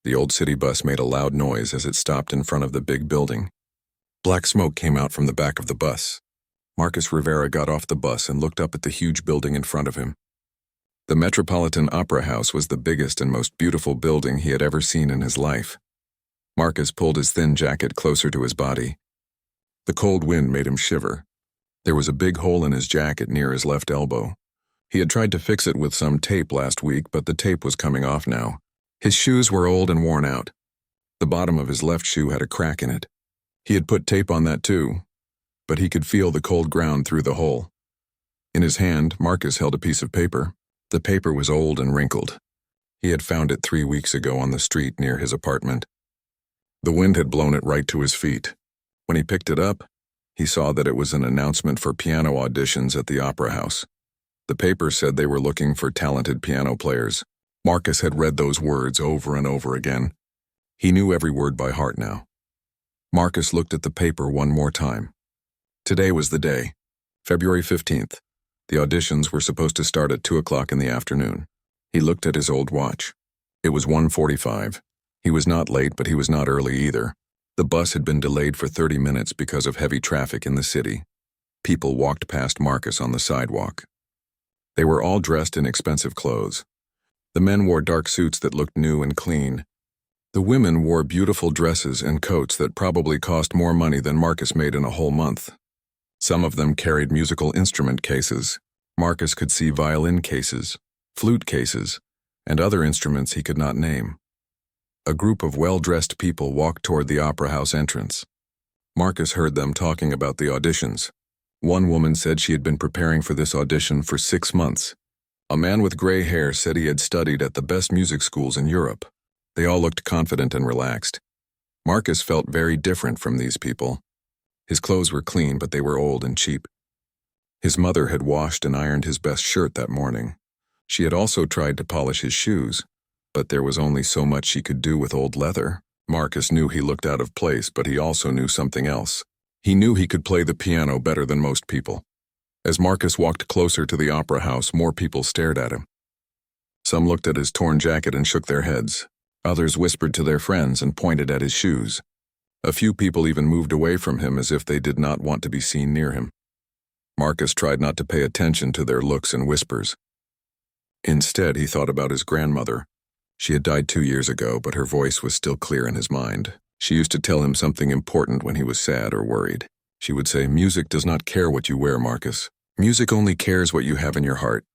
The old city bus made a loud noise as it stopped in front of the big building. Black smoke came out from the back of the bus. Marcus Rivera got off the bus and looked up at the huge building in front of him. The Metropolitan Opera House was the biggest and most beautiful building he had ever seen in his life. Marcus pulled his thin jacket closer to his body. The cold wind made him shiver. There was a big hole in his jacket near his left elbow. He had tried to fix it with some tape last week, but the tape was coming off now. His shoes were old and worn out. The bottom of his left shoe had a crack in it. He had put tape on that too, but he could feel the cold ground through the hole. In his hand, Marcus held a piece of paper. The paper was old and wrinkled. He had found it 3 weeks ago on the street near his apartment. The wind had blown it right to his feet. When he picked it up, he saw that it was an announcement for piano auditions at the Opera House. The paper said they were looking for talented piano players. Marcus had read those words over and over again. He knew every word by heart now. Marcus looked at the paper one more time. Today was the day, February 15th. The auditions were supposed to start at 2 o'clock in the afternoon. He looked at his old watch. It was 1:45. He was not late, but he was not early either. The bus had been delayed for 30 minutes because of heavy traffic in the city. People walked past Marcus on the sidewalk. They were all dressed in expensive clothes. The men wore dark suits that looked new and clean. The women wore beautiful dresses and coats that probably cost more money than Marcus made in a whole month. Some of them carried musical instrument cases. Marcus could see violin cases, flute cases, and other instruments he could not name. A group of well-dressed people walked toward the Opera House entrance. Marcus heard them talking about the auditions. One woman said she had been preparing for this audition for 6 months. A man with gray hair said he had studied at the best music schools in Europe. They all looked confident and relaxed. Marcus felt very different from these people. His clothes were clean, but they were old and cheap. His mother had washed and ironed his best shirt that morning. She had also tried to polish his shoes, but there was only so much she could do with old leather. Marcus knew he looked out of place, but he also knew something else. He knew he could play the piano better than most people. As Marcus walked closer to the Opera House, more people stared at him. Some looked at his torn jacket and shook their heads. Others whispered to their friends and pointed at his shoes. A few people even moved away from him as if they did not want to be seen near him. Marcus tried not to pay attention to their looks and whispers. Instead, he thought about his grandmother. She had died 2 years ago, but her voice was still clear in his mind. She used to tell him something important when he was sad or worried. She would say, "Music does not care what you wear, Marcus. Music only cares what you have in your heart."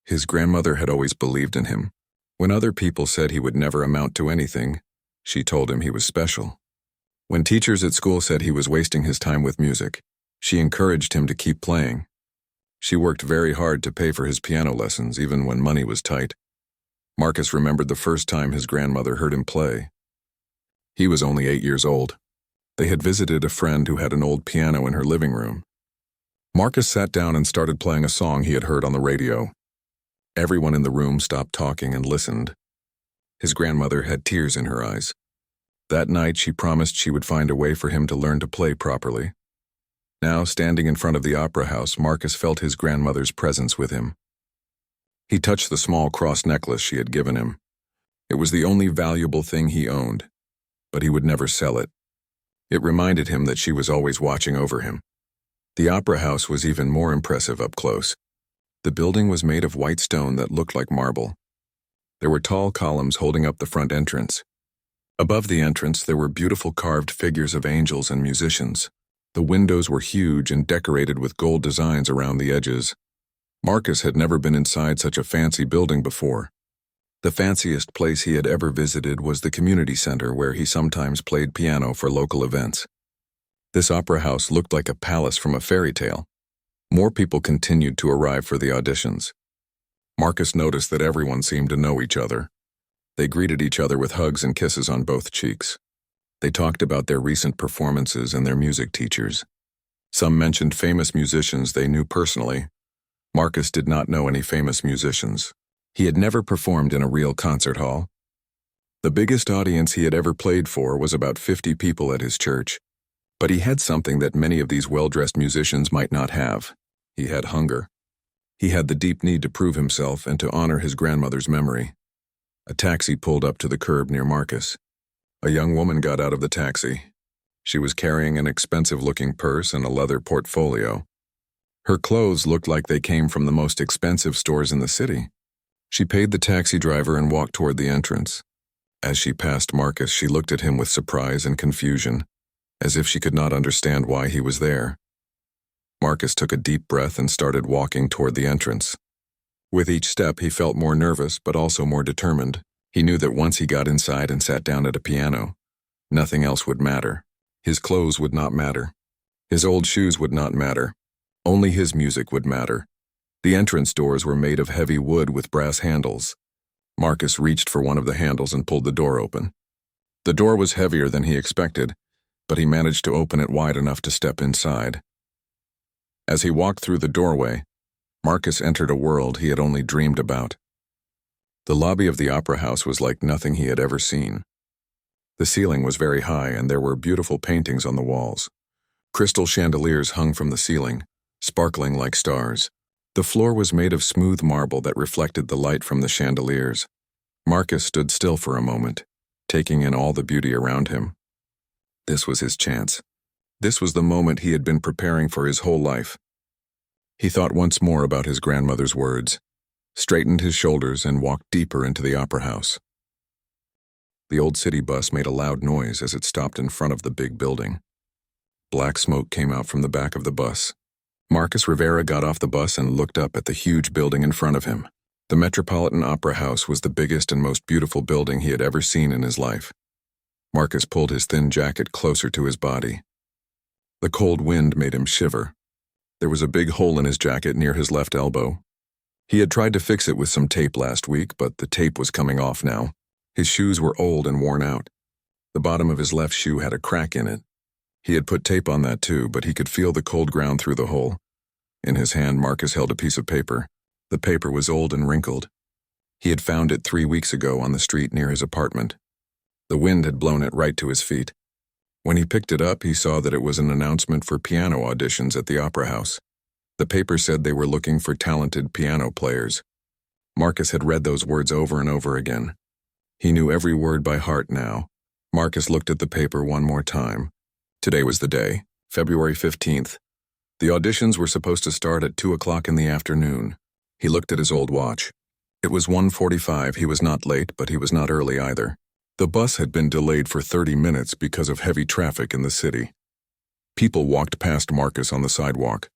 His grandmother had always believed in him. When other people said he would never amount to anything, she told him he was special. When teachers at school said he was wasting his time with music, she encouraged him to keep playing. She worked very hard to pay for his piano lessons, even when money was tight. Marcus remembered the first time his grandmother heard him play. He was only 8 years old. They had visited a friend who had an old piano in her living room. Marcus sat down and started playing a song he had heard on the radio. Everyone in the room stopped talking and listened. His grandmother had tears in her eyes. That night she promised she would find a way for him to learn to play properly. Now, standing in front of the Opera House, Marcus felt his grandmother's presence with him. He touched the small cross necklace she had given him. It was the only valuable thing he owned, but he would never sell it. It reminded him that she was always watching over him. The Opera House was even more impressive up close. The building was made of white stone that looked like marble. There were tall columns holding up the front entrance. Above the entrance, there were beautiful carved figures of angels and musicians. The windows were huge and decorated with gold designs around the edges. Marcus had never been inside such a fancy building before. The fanciest place he had ever visited was the community center where he sometimes played piano for local events. This opera house looked like a palace from a fairy tale. More people continued to arrive for the auditions. Marcus noticed that everyone seemed to know each other. They greeted each other with hugs and kisses on both cheeks. They talked about their recent performances and their music teachers. Some mentioned famous musicians they knew personally. Marcus did not know any famous musicians. He had never performed in a real concert hall. The biggest audience he had ever played for was about 50 people at his church. But he had something that many of these well-dressed musicians might not have. He had hunger. He had the deep need to prove himself and to honor his grandmother's memory. A taxi pulled up to the curb near Marcus. A young woman got out of the taxi. She was carrying an expensive-looking purse and a leather portfolio. Her clothes looked like they came from the most expensive stores in the city. She paid the taxi driver and walked toward the entrance. As she passed Marcus, she looked at him with surprise and confusion, as if she could not understand why he was there. Marcus took a deep breath and started walking toward the entrance. With each step, he felt more nervous but also more determined. He knew that once he got inside and sat down at a piano, nothing else would matter. His clothes would not matter. His old shoes would not matter. Only his music would matter. The entrance doors were made of heavy wood with brass handles. Marcus reached for one of the handles and pulled the door open. The door was heavier than he expected, but he managed to open it wide enough to step inside. As he walked through the doorway, Marcus entered a world he had only dreamed about. The lobby of the opera house was like nothing he had ever seen. The ceiling was very high and there were beautiful paintings on the walls. Crystal chandeliers hung from the ceiling, sparkling like stars. The floor was made of smooth marble that reflected the light from the chandeliers. Marcus stood still for a moment, taking in all the beauty around him. This was his chance. This was the moment he had been preparing for his whole life. He thought once more about his grandmother's words, straightened his shoulders, and walked deeper into the opera house. The old city bus made a loud noise as it stopped in front of the big building. Black smoke came out from the back of the bus. Marcus Rivera got off the bus and looked up at the huge building in front of him. The Metropolitan Opera House was the biggest and most beautiful building he had ever seen in his life. Marcus pulled his thin jacket closer to his body. The cold wind made him shiver. There was a big hole in his jacket near his left elbow. He had tried to fix it with some tape last week, but the tape was coming off now. His shoes were old and worn out. The bottom of his left shoe had a crack in it. He had put tape on that too, but he could feel the cold ground through the hole. In his hand, Marcus held a piece of paper. The paper was old and wrinkled. He had found it 3 weeks ago on the street near his apartment. The wind had blown it right to his feet. When he picked it up, he saw that it was an announcement for piano auditions at the opera house. The paper said they were looking for talented piano players. Marcus had read those words over and over again. He knew every word by heart now. Marcus looked at the paper one more time. Today was the day, February 15th. The auditions were supposed to start at 2 o'clock in the afternoon. He looked at his old watch. It was 1:45. He was not late, but he was not early either. The bus had been delayed for 30 minutes because of heavy traffic in the city. People walked past Marcus on the sidewalk.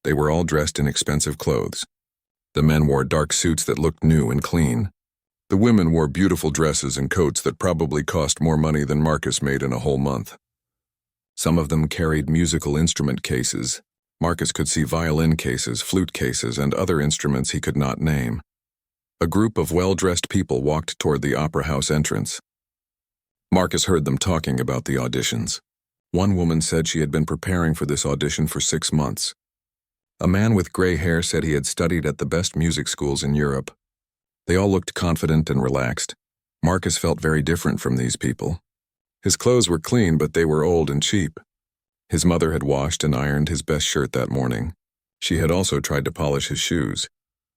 They were all dressed in expensive clothes. The men wore dark suits that looked new and clean. The women wore beautiful dresses and coats that probably cost more money than Marcus made in a whole month. Some of them carried musical instrument cases. Marcus could see violin cases, flute cases, and other instruments he could not name. A group of well-dressed people walked toward the opera house entrance. Marcus heard them talking about the auditions. One woman said she had been preparing for this audition for 6 months. A man with gray hair said he had studied at the best music schools in Europe. They all looked confident and relaxed. Marcus felt very different from these people. His clothes were clean, but they were old and cheap. His mother had washed and ironed his best shirt that morning. She had also tried to polish his shoes,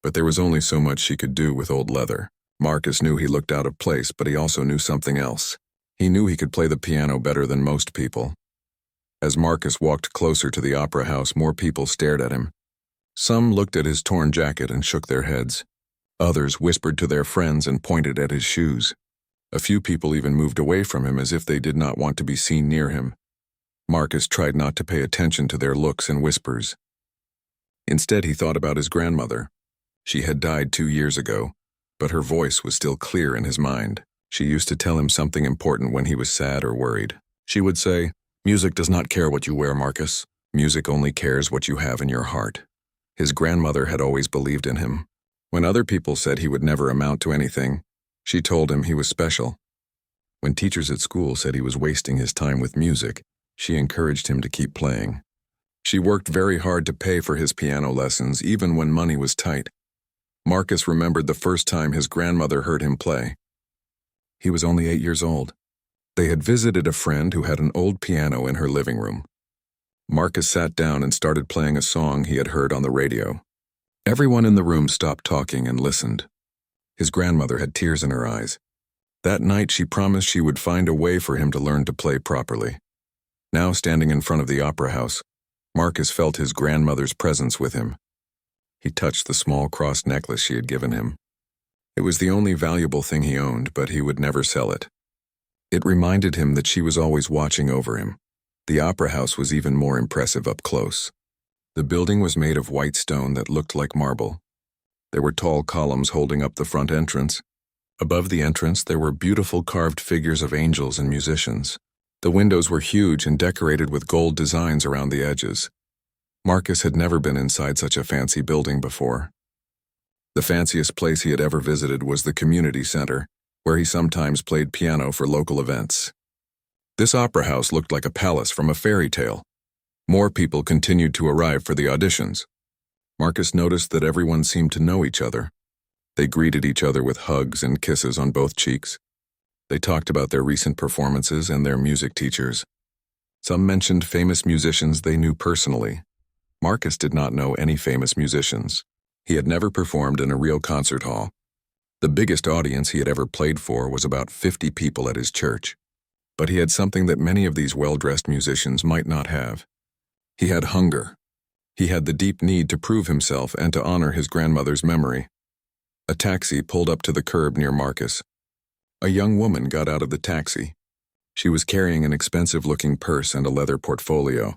but there was only so much she could do with old leather. Marcus knew he looked out of place, but he also knew something else. He knew he could play the piano better than most people. As Marcus walked closer to the opera house, more people stared at him. Some looked at his torn jacket and shook their heads. Others whispered to their friends and pointed at his shoes. A few people even moved away from him as if they did not want to be seen near him. Marcus tried not to pay attention to their looks and whispers. Instead, he thought about his grandmother. She had died 2 years ago, but her voice was still clear in his mind. She used to tell him something important when he was sad or worried. She would say, "Music does not care what you wear, Marcus. Music only cares what you have in your heart." His grandmother had always believed in him. When other people said he would never amount to anything, she told him he was special. When teachers at school said he was wasting his time with music, she encouraged him to keep playing. She worked very hard to pay for his piano lessons, even when money was tight. Marcus remembered the first time his grandmother heard him play. He was only 8 years old. They had visited a friend who had an old piano in her living room. Marcus sat down and started playing a song he had heard on the radio. Everyone in the room stopped talking and listened. His grandmother had tears in her eyes. That night she promised she would find a way for him to learn to play properly. Now standing in front of the opera house, Marcus felt his grandmother's presence with him. He touched the small cross necklace she had given him. It was the only valuable thing he owned, but he would never sell it. It reminded him that she was always watching over him. The opera house was even more impressive up close. The building was made of white stone that looked like marble. There were tall columns holding up the front entrance. Above the entrance, there were beautiful carved figures of angels and musicians. The windows were huge and decorated with gold designs around the edges. Marcus had never been inside such a fancy building before. The fanciest place he had ever visited was the community center, where he sometimes played piano for local events. This opera house looked like a palace from a fairy tale. More people continued to arrive for the auditions. Marcus noticed that everyone seemed to know each other. They greeted each other with hugs and kisses on both cheeks. They talked about their recent performances and their music teachers. Some mentioned famous musicians they knew personally. Marcus did not know any famous musicians. He had never performed in a real concert hall. The biggest audience he had ever played for was about 50 people at his church. But he had something that many of these well-dressed musicians might not have. He had hunger. He had the deep need to prove himself and to honor his grandmother's memory. A taxi pulled up to the curb near Marcus. A young woman got out of the taxi. She was carrying an expensive-looking purse and a leather portfolio.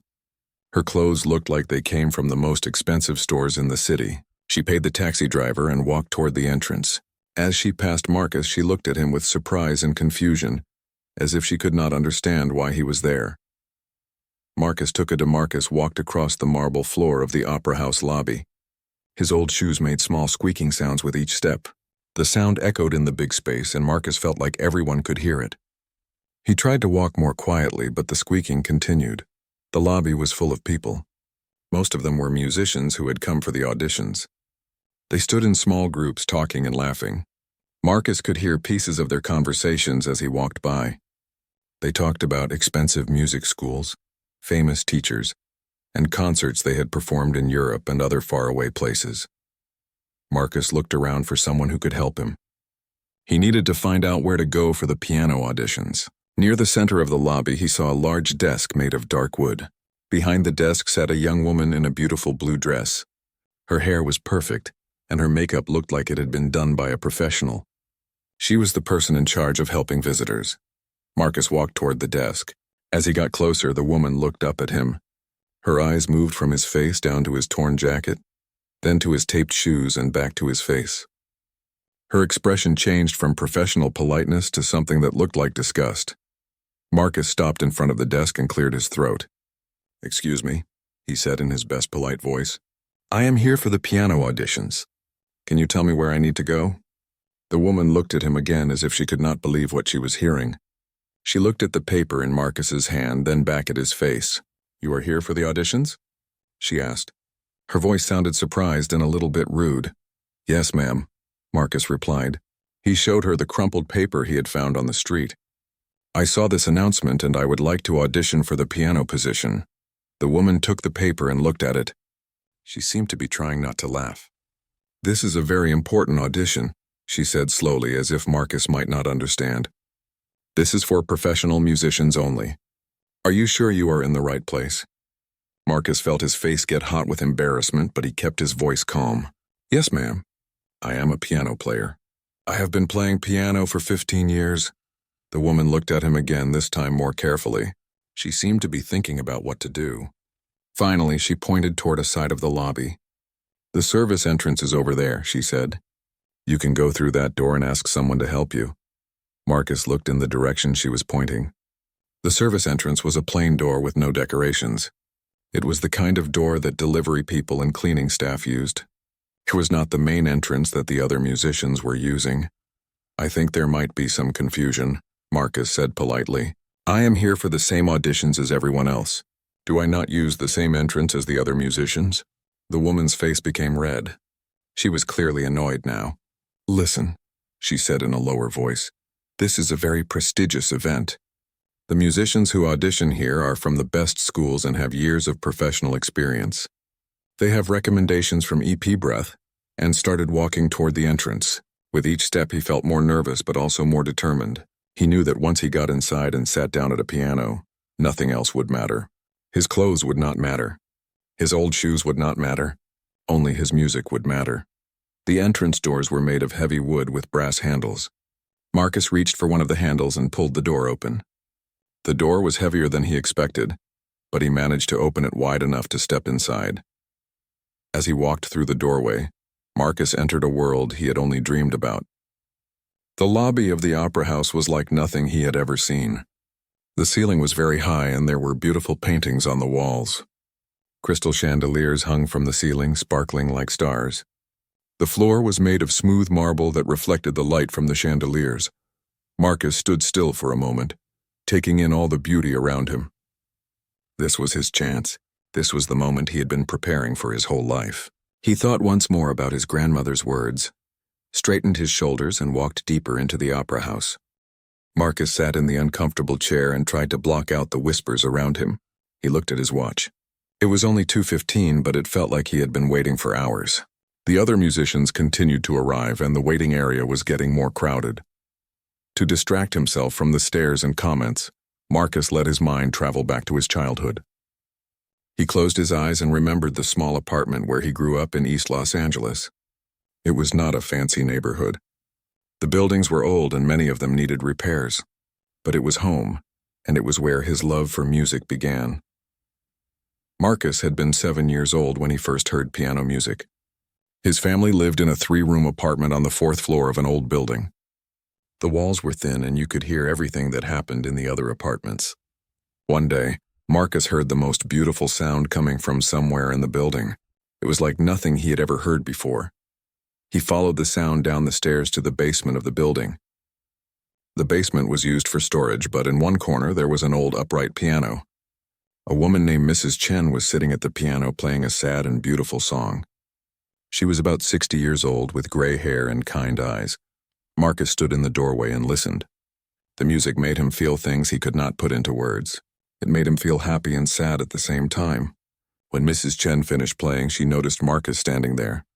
Her clothes looked like they came from the most expensive stores in the city. She paid the taxi driver and walked toward the entrance. As she passed Marcus, she looked at him with surprise and confusion, as if she could not understand why he was there. Marcus took a DeMarcus walked across the marble floor of the opera house lobby. His old shoes made small squeaking sounds with each step. The sound echoed in the big space, and Marcus felt like everyone could hear it. He tried to walk more quietly, but the squeaking continued. The lobby was full of people. Most of them were musicians who had come for the auditions. They stood in small groups talking and laughing. Marcus could hear pieces of their conversations as he walked by. They talked about expensive music schools, famous teachers, and concerts they had performed in Europe and other faraway places. Marcus looked around for someone who could help him. He needed to find out where to go for the piano auditions. Near the center of the lobby, he saw a large desk made of dark wood. Behind the desk sat a young woman in a beautiful blue dress. Her hair was perfect, and her makeup looked like it had been done by a professional. She was the person in charge of helping visitors. Marcus walked toward the desk. As he got closer, the woman looked up at him. Her eyes moved from his face down to his torn jacket, then to his taped shoes and back to his face. Her expression changed from professional politeness to something that looked like disgust. Marcus stopped in front of the desk and cleared his throat. "Excuse me," he said in his best polite voice. "I am here for the piano auditions. Can you tell me where I need to go?" The woman looked at him again as if she could not believe what she was hearing. She looked at the paper in Marcus's hand, then back at his face. "You are here for the auditions?" she asked. Her voice sounded surprised and a little bit rude. "Yes, ma'am," Marcus replied. He showed her the crumpled paper he had found on the street. "I saw this announcement and I would like to audition for the piano position." The woman took the paper and looked at it. She seemed to be trying not to laugh. "This is a very important audition," she said slowly, as if Marcus might not understand. "This is for professional musicians only. Are you sure you are in the right place?" Marcus felt his face get hot with embarrassment, but he kept his voice calm. "Yes, ma'am. I am a piano player. I have been playing piano for 15 years. The woman looked at him again, this time more carefully. She seemed to be thinking about what to do. Finally, she pointed toward a side of the lobby. "The service entrance is over there," she said. "You can go through that door and ask someone to help you." Marcus looked in the direction she was pointing. The service entrance was a plain door with no decorations. It was the kind of door that delivery people and cleaning staff used. It was not the main entrance that the other musicians were using. "I think there might be some confusion," Marcus said politely. "I am here for the same auditions as everyone else. Do I not use the same entrance as the other musicians?" The woman's face became red. She was clearly annoyed now. "Listen," she said in a lower voice. "This is a very prestigious event. The musicians who audition here are from the best schools and have years of professional experience. They have recommendations from EP Breath and started walking toward the entrance. With each step he felt more nervous but also more determined. He knew that once he got inside and sat down at a piano, nothing else would matter. His clothes would not matter. His old shoes would not matter. Only his music would matter. The entrance doors were made of heavy wood with brass handles. Marcus reached for one of the handles and pulled the door open. The door was heavier than he expected, but he managed to open it wide enough to step inside. As he walked through the doorway, Marcus entered a world he had only dreamed about. The lobby of the opera house was like nothing he had ever seen. The ceiling was very high and there were beautiful paintings on the walls. Crystal chandeliers hung from the ceiling, sparkling like stars. The floor was made of smooth marble that reflected the light from the chandeliers. Marcus stood still for a moment, taking in all the beauty around him. This was his chance. This was the moment he had been preparing for his whole life. He thought once more about his grandmother's words, straightened his shoulders and walked deeper into the opera house. Marcus sat in the uncomfortable chair and tried to block out the whispers around him. He looked at his watch. It was only 2:15, but it felt like he had been waiting for hours. The other musicians continued to arrive and the waiting area was getting more crowded. To distract himself from the stares and comments, Marcus let his mind travel back to his childhood. He closed his eyes and remembered the small apartment where he grew up in East Los Angeles. It was not a fancy neighborhood. The buildings were old and many of them needed repairs. But it was home, and it was where his love for music began. Marcus had been 7 years old when he first heard piano music. His family lived in a 3-room apartment on the 4th floor of an old building. The walls were thin and you could hear everything that happened in the other apartments. One day, Marcus heard the most beautiful sound coming from somewhere in the building. It was like nothing he had ever heard before. He followed the sound down the stairs to the basement of the building. The basement was used for storage, but in one corner there was an old upright piano. A woman named Mrs. Chen was sitting at the piano playing a sad and beautiful song. She was about 60 years old with gray hair and kind eyes. Marcus stood in the doorway and listened. The music made him feel things he could not put into words. It made him feel happy and sad at the same time. When Mrs. Chen finished playing, she noticed Marcus standing there.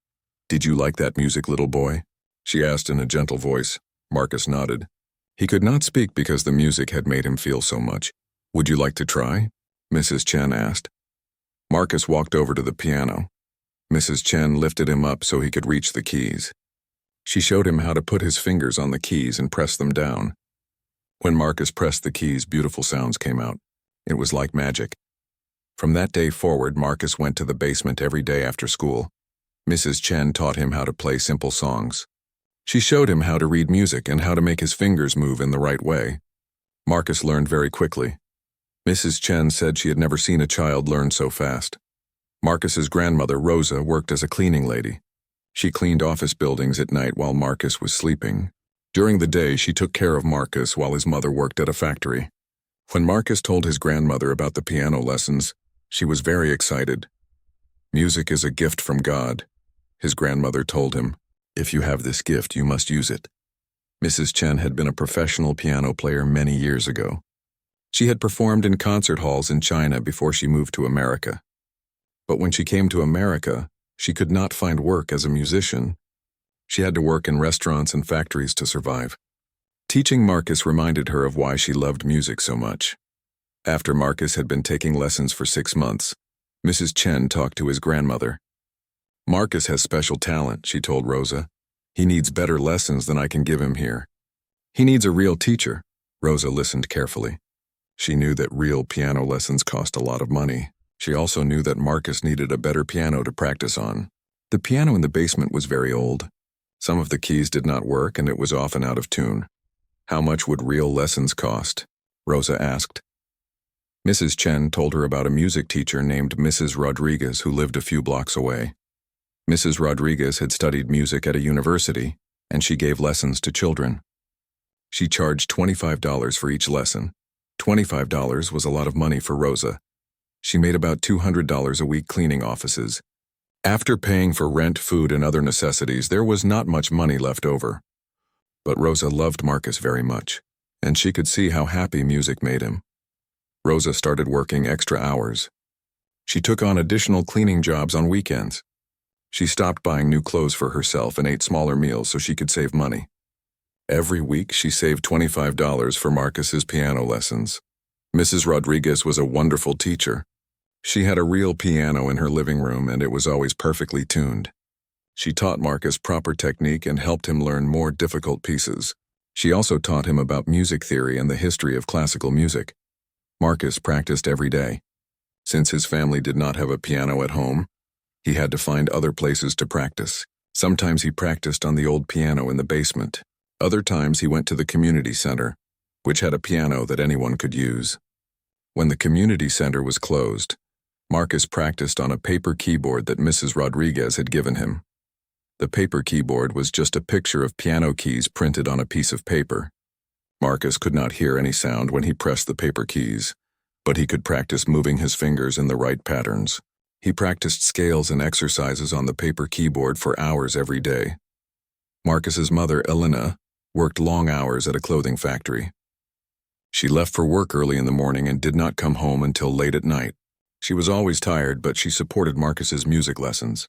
"Did you like that music, little boy?" she asked in a gentle voice. Marcus nodded. He could not speak because the music had made him feel so much. "Would you like to try?" Mrs. Chen asked. Marcus walked over to the piano. Mrs. Chen lifted him up so he could reach the keys. She showed him how to put his fingers on the keys and press them down. When Marcus pressed the keys, beautiful sounds came out. It was like magic. From that day forward, Marcus went to the basement every day after school. Mrs. Chen taught him how to play simple songs. She showed him how to read music and how to make his fingers move in the right way. Marcus learned very quickly. Mrs. Chen said she had never seen a child learn so fast. Marcus's grandmother, Rosa, worked as a cleaning lady. She cleaned office buildings at night while Marcus was sleeping. During the day, she took care of Marcus while his mother worked at a factory. When Marcus told his grandmother about the piano lessons, she was very excited. "Music is a gift from God," his grandmother told him. "If you have this gift, you must use it." Mrs. Chen had been a professional piano player many years ago. She had performed in concert halls in China before she moved to America. But when she came to America, she could not find work as a musician. She had to work in restaurants and factories to survive. Teaching Marcus reminded her of why she loved music so much. After Marcus had been taking lessons for 6 months, Mrs. Chen talked to his grandmother. "Marcus has special talent," she told Rosa. "He needs better lessons than I can give him here. He needs a real teacher." Rosa listened carefully. She knew that real piano lessons cost a lot of money. She also knew that Marcus needed a better piano to practice on. The piano in the basement was very old. Some of the keys did not work and it was often out of tune. "How much would real lessons cost?" Rosa asked. Mrs. Chen told her about a music teacher named Mrs. Rodriguez who lived a few blocks away. Mrs. Rodriguez had studied music at a university, and she gave lessons to children. She charged $25 for each lesson. $25 was a lot of money for Rosa. She made about $200 a week cleaning offices. After paying for rent, food, and other necessities, there was not much money left over. But Rosa loved Marcus very much, and she could see how happy music made him. Rosa started working extra hours. She took on additional cleaning jobs on weekends. She stopped buying new clothes for herself and ate smaller meals so she could save money. Every week, she saved $25 for Marcus's piano lessons. Mrs. Rodriguez was a wonderful teacher. She had a real piano in her living room and it was always perfectly tuned. She taught Marcus proper technique and helped him learn more difficult pieces. She also taught him about music theory and the history of classical music. Marcus practiced every day. Since his family did not have a piano at home, he had to find other places to practice. Sometimes he practiced on the old piano in the basement. Other times he went to the community center, which had a piano that anyone could use. When the community center was closed, Marcus practiced on a paper keyboard that Mrs. Rodriguez had given him. The paper keyboard was just a picture of piano keys printed on a piece of paper. Marcus could not hear any sound when he pressed the paper keys, but he could practice moving his fingers in the right patterns. He practiced scales and exercises on the paper keyboard for hours every day. Marcus's mother, Elena, worked long hours at a clothing factory. She left for work early in the morning and did not come home until late at night. She was always tired, but she supported Marcus's music lessons.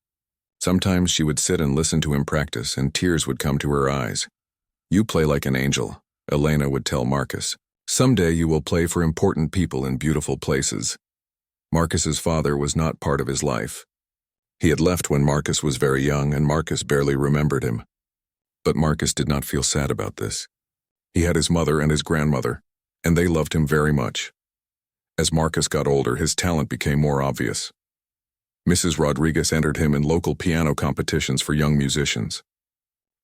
Sometimes she would sit and listen to him practice, and tears would come to her eyes. "You play like an angel," Elena would tell Marcus. "Someday you will play for important people in beautiful places." Marcus's father was not part of his life. He had left when Marcus was very young, and Marcus barely remembered him. But Marcus did not feel sad about this. He had his mother and his grandmother, and they loved him very much. As Marcus got older, his talent became more obvious. Mrs. Rodriguez entered him in local piano competitions for young musicians.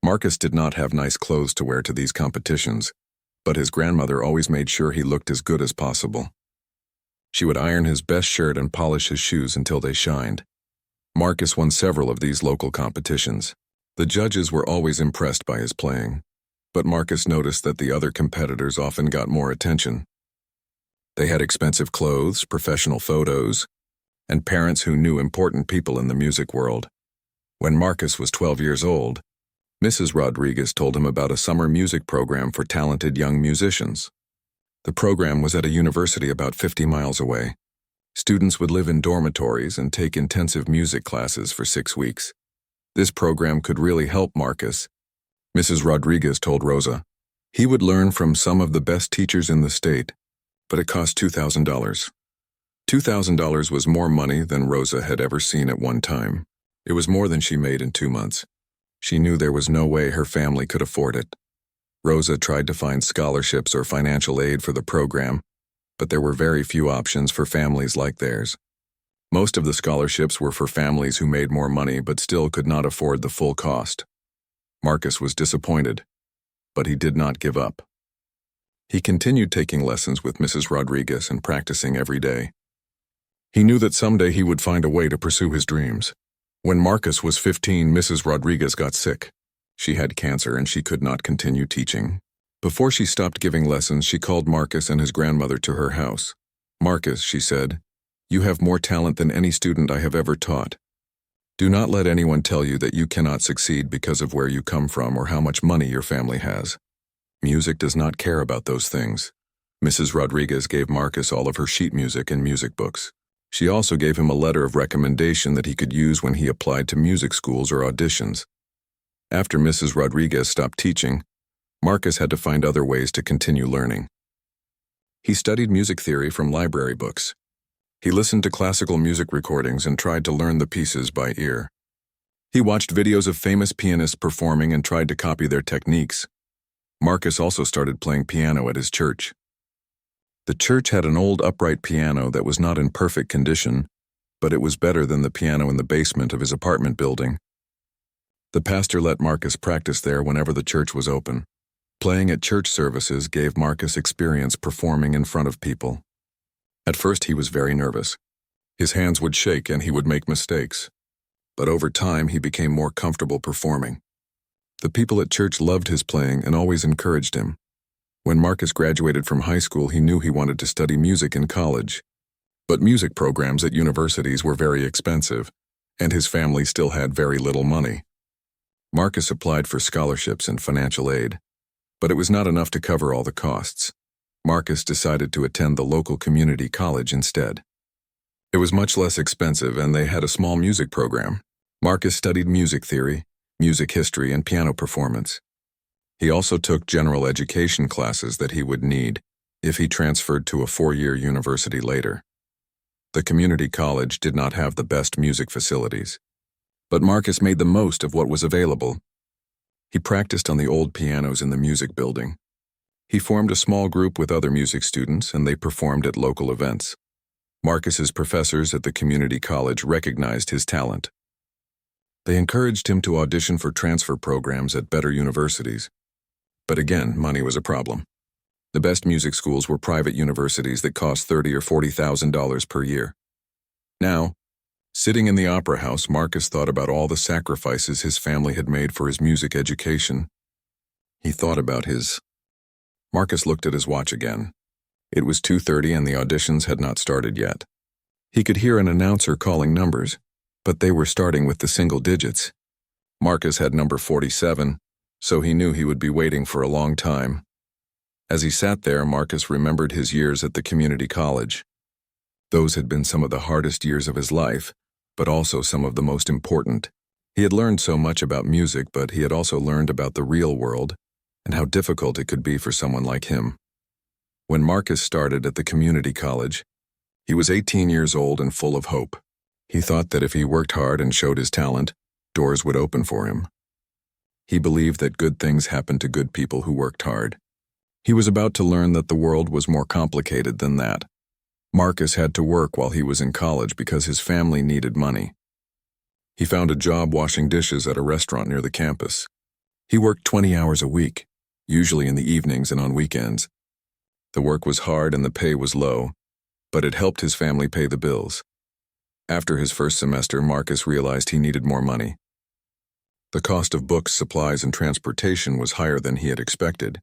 Marcus did not have nice clothes to wear to these competitions, but his grandmother always made sure he looked as good as possible. She would iron his best shirt and polish his shoes until they shined. Marcus won several of these local competitions. The judges were always impressed by his playing, but Marcus noticed that the other competitors often got more attention. They had expensive clothes, professional photos, and parents who knew important people in the music world. When Marcus was 12 years old, Mrs. Rodriguez told him about a summer music program for talented young musicians. The program was at a university about 50 miles away. Students would live in dormitories and take intensive music classes for 6 weeks. This program could really help Marcus. Mrs. Rodriguez told Rosa. He would learn from some of the best teachers in the state, but it cost $2,000. $2,000 was more money than Rosa had ever seen at one time. It was more than she made in 2 months. She knew there was no way her family could afford it. Rosa tried to find scholarships or financial aid for the program, but there were very few options for families like theirs. Most of the scholarships were for families who made more money but still could not afford the full cost. Marcus was disappointed, but he did not give up. He continued taking lessons with Mrs. Rodriguez and practicing every day. He knew that someday he would find a way to pursue his dreams. When Marcus was 15, Mrs. Rodriguez got sick. She had cancer and she could not continue teaching. Before she stopped giving lessons, she called Marcus and his grandmother to her house. "Marcus," she said, "you have more talent than any student I have ever taught. Do not let anyone tell you that you cannot succeed because of where you come from or how much money your family has. Music does not care about those things." Mrs. Rodriguez gave Marcus all of her sheet music and music books. She also gave him a letter of recommendation that he could use when he applied to music schools or auditions. After Mrs. Rodriguez stopped teaching, Marcus had to find other ways to continue learning. He studied music theory from library books. He listened to classical music recordings and tried to learn the pieces by ear. He watched videos of famous pianists performing and tried to copy their techniques. Marcus also started playing piano at his church. The church had an old upright piano that was not in perfect condition, but it was better than the piano in the basement of his apartment building. The pastor let Marcus practice there whenever the church was open. Playing at church services gave Marcus experience performing in front of people. At first he was very nervous. His hands would shake and he would make mistakes. But over time he became more comfortable performing. The people at church loved his playing and always encouraged him. When Marcus graduated from high school, he knew he wanted to study music in college. But music programs at universities were very expensive, and his family still had very little money. Marcus applied for scholarships and financial aid, but it was not enough to cover all the costs. Marcus decided to attend the local community college instead. It was much less expensive and they had a small music program. Marcus studied music theory, music history, and piano performance. He also took general education classes that he would need if he transferred to a 4-year university later. The community college did not have the best music facilities, but Marcus made the most of what was available. He practiced on the old pianos in the music building. He formed a small group with other music students, and they performed at local events. Marcus's professors at the community college recognized his talent. They encouraged him to audition for transfer programs at better universities. But again, money was a problem. The best music schools were private universities that cost $30,000 or $40,000 per year. Now, sitting in the opera house, Marcus thought about all the sacrifices his family had made for his music education. He thought about his... Marcus looked at his watch again. It was 2:30 and the auditions had not started yet. He could hear an announcer calling numbers, but they were starting with the single digits. Marcus had number 47, so he knew he would be waiting for a long time. As he sat there, Marcus remembered his years at the community college. Those had been some of the hardest years of his life, but also some of the most important. He had learned so much about music, but he had also learned about the real world and how difficult it could be for someone like him. When Marcus started at the community college, he was 18 years old and full of hope. He thought that if he worked hard and showed his talent, doors would open for him. He believed that good things happened to good people who worked hard. He was about to learn that the world was more complicated than that. Marcus had to work while he was in college because his family needed money. He found a job washing dishes at a restaurant near the campus. He worked 20 hours a week, usually in the evenings and on weekends. The work was hard and the pay was low, but it helped his family pay the bills. After his first semester, Marcus realized he needed more money. The cost of books, supplies, and transportation was higher than he had expected.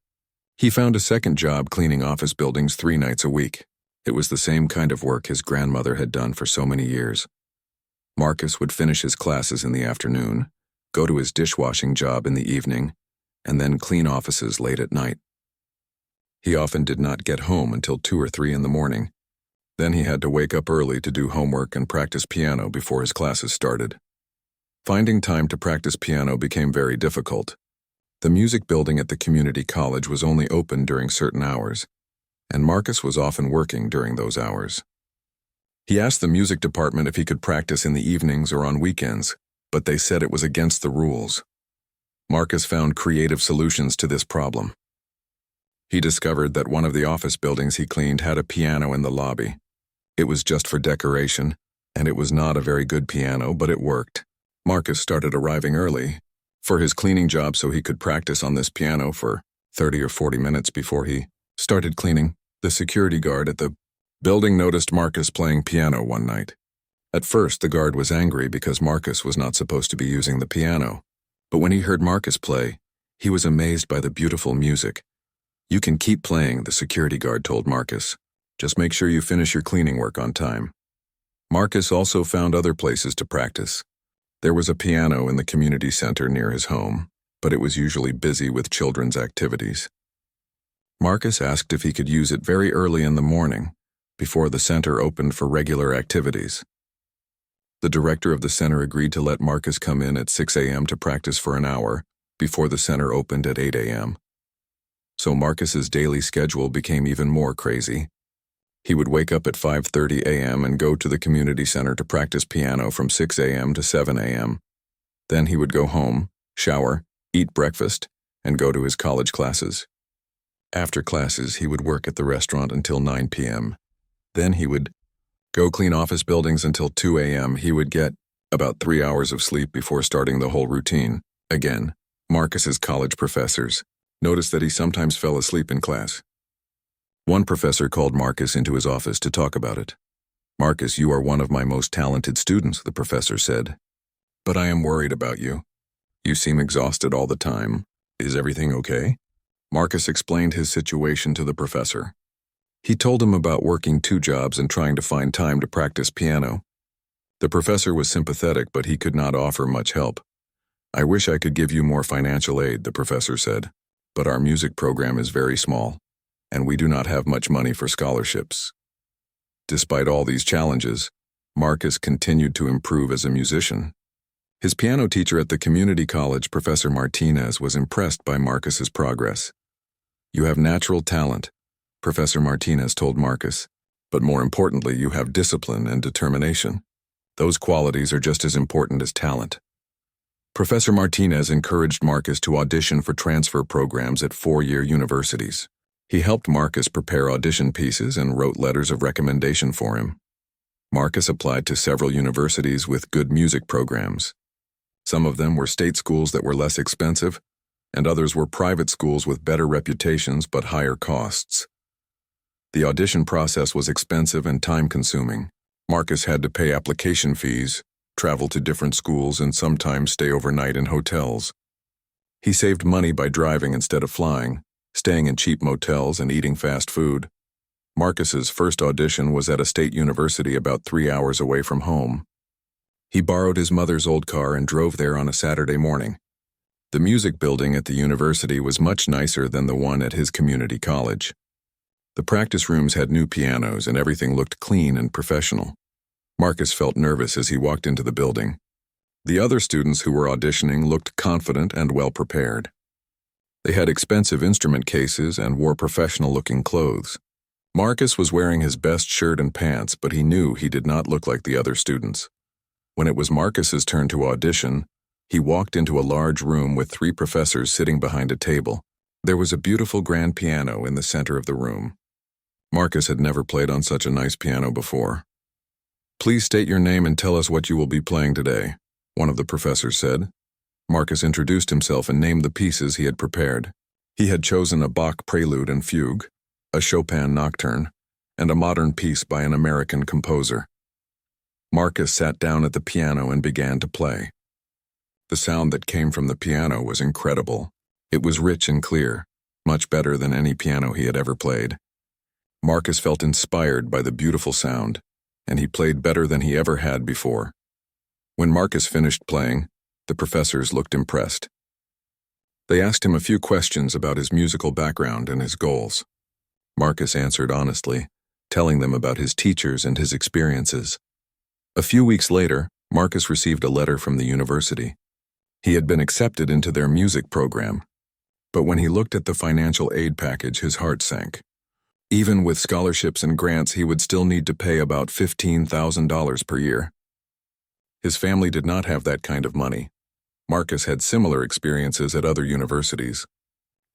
He found a second job cleaning office buildings 3 nights a week. It was the same kind of work his grandmother had done for so many years. Marcus would finish his classes in the afternoon, go to his dishwashing job in the evening, and then clean offices late at night. He often did not get home until 2 or 3 in the morning. Then he had to wake up early to do homework and practice piano before his classes started. Finding time to practice piano became very difficult. The music building at the community college was only open during certain hours, and Marcus was often working during those hours. He asked the music department if he could practice in the evenings or on weekends, but they said it was against the rules. Marcus found creative solutions to this problem. He discovered that one of the office buildings he cleaned had a piano in the lobby. It was just for decoration, and it was not a very good piano, but it worked. Marcus started arriving early for his cleaning job so he could practice on this piano for 30 or 40 minutes before he started cleaning. The security guard at the building noticed Marcus playing piano one night. At first, the guard was angry because Marcus was not supposed to be using the piano. But when he heard Marcus play, he was amazed by the beautiful music. "You can keep playing," the security guard told Marcus. "Just make sure you finish your cleaning work on time." Marcus also found other places to practice. There was a piano in the community center near his home, but it was usually busy with children's activities. Marcus asked if he could use it very early in the morning, before the center opened for regular activities. The director of the center agreed to let Marcus come in at 6 a.m. to practice for an hour, before the center opened at 8 a.m. So Marcus's daily schedule became even more crazy. He would wake up at 5:30 a.m. and go to the community center to practice piano from 6 a.m. to 7 a.m. Then he would go home, shower, eat breakfast, and go to his college classes. After classes, he would work at the restaurant until 9 p.m. Then he would go clean office buildings until 2 a.m. He would get about 3 hours of sleep before starting the whole routine. Again, Marcus's college professors noticed that he sometimes fell asleep in class. One professor called Marcus into his office to talk about it. "Marcus, you are one of my most talented students," the professor said. "But I am worried about you. You seem exhausted all the time. Is everything okay?" Marcus explained his situation to the professor. He told him about working 2 jobs and trying to find time to practice piano. The professor was sympathetic, but he could not offer much help. "I wish I could give you more financial aid," the professor said, "but our music program is very small, and we do not have much money for scholarships." Despite all these challenges, Marcus continued to improve as a musician. His piano teacher at the community college, Professor Martinez, was impressed by Marcus's progress. "You have natural talent," Professor Martinez told Marcus, "but more importantly, you have discipline and determination. Those qualities are just as important as talent." Professor Martinez encouraged Marcus to audition for transfer programs at four-year universities. He helped Marcus prepare audition pieces and wrote letters of recommendation for him. Marcus applied to several universities with good music programs. Some of them were state schools that were less expensive, and others were private schools with better reputations but higher costs. The audition process was expensive and time-consuming. Marcus had to pay application fees, travel to different schools, and sometimes stay overnight in hotels. He saved money by driving instead of flying, staying in cheap motels and eating fast food. Marcus's first audition was at a state university about 3 hours away from home. He borrowed his mother's old car and drove there on a Saturday morning. The music building at the university was much nicer than the one at his community college. The practice rooms had new pianos and everything looked clean and professional. Marcus felt nervous as he walked into the building. The other students who were auditioning looked confident and well prepared. They had expensive instrument cases and wore professional-looking clothes. Marcus was wearing his best shirt and pants, but he knew he did not look like the other students. When it was Marcus's turn to audition, he walked into a large room with 3 professors sitting behind a table. There was a beautiful grand piano in the center of the room. Marcus had never played on such a nice piano before. "Please state your name and tell us what you will be playing today," one of the professors said. Marcus introduced himself and named the pieces he had prepared. He had chosen a Bach prelude and fugue, a Chopin nocturne, and a modern piece by an American composer. Marcus sat down at the piano and began to play. The sound that came from the piano was incredible. It was rich and clear, much better than any piano he had ever played. Marcus felt inspired by the beautiful sound, and he played better than he ever had before. When Marcus finished playing, the professors looked impressed. They asked him a few questions about his musical background and his goals. Marcus answered honestly, telling them about his teachers and his experiences. A few weeks later, Marcus received a letter from the university. He had been accepted into their music program. But when he looked at the financial aid package, his heart sank. Even with scholarships and grants, he would still need to pay about $15,000 per year. His family did not have that kind of money. Marcus had similar experiences at other universities.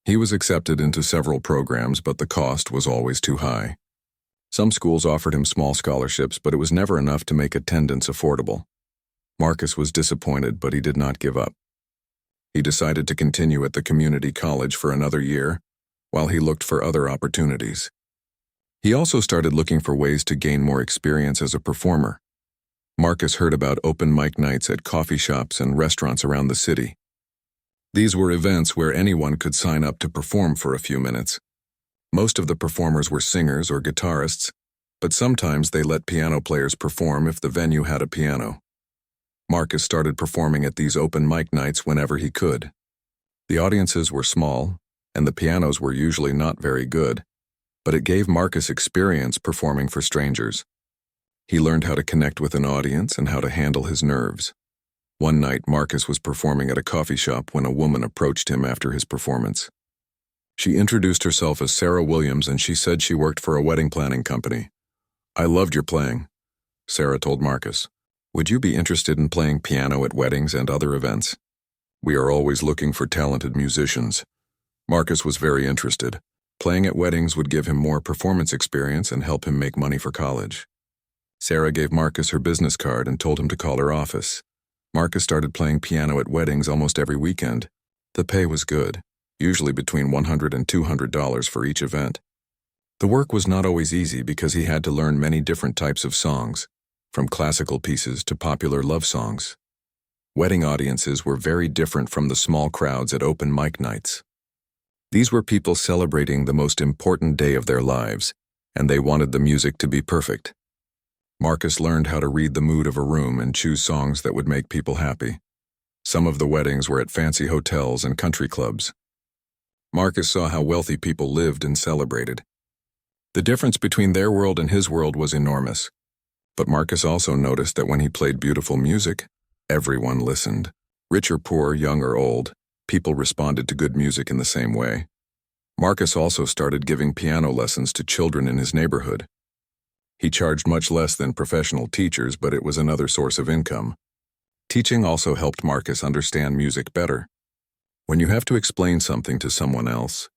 He was accepted into several programs, but the cost was always too high. Some schools offered him small scholarships, but it was never enough to make attendance affordable. Marcus was disappointed, but he did not give up. He decided to continue at the community college for another year, while he looked for other opportunities. He also started looking for ways to gain more experience as a performer. Marcus heard about open mic nights at coffee shops and restaurants around the city. These were events where anyone could sign up to perform for a few minutes. Most of the performers were singers or guitarists, but sometimes they let piano players perform if the venue had a piano. Marcus started performing at these open mic nights whenever he could. The audiences were small, and the pianos were usually not very good, but it gave Marcus experience performing for strangers. He learned how to connect with an audience and how to handle his nerves. One night, Marcus was performing at a coffee shop when a woman approached him after his performance. She introduced herself as Sarah Williams, and she said she worked for a wedding planning company. "I loved your playing," Sarah told Marcus. "Would you be interested in playing piano at weddings and other events? We are always looking for talented musicians." Marcus was very interested. Playing at weddings would give him more performance experience and help him make money for college. Sarah gave Marcus her business card and told him to call her office. Marcus started playing piano at weddings almost every weekend. The pay was good, usually between $100 and $200 for each event. The work was not always easy because he had to learn many different types of songs, from classical pieces to popular love songs. Wedding audiences were very different from the small crowds at open mic nights. These were people celebrating the most important day of their lives, and they wanted the music to be perfect. Marcus learned how to read the mood of a room and choose songs that would make people happy. Some of the weddings were at fancy hotels and country clubs. Marcus saw how wealthy people lived and celebrated. The difference between their world and his world was enormous. But Marcus also noticed that when he played beautiful music, Everyone listened. Rich or poor, young or old, people responded to good music in the same way. Marcus also started giving piano lessons to children in his neighborhood. He charged much less than professional teachers, but it was another source of income. Teaching also helped Marcus understand music better. When you have to explain something to someone else,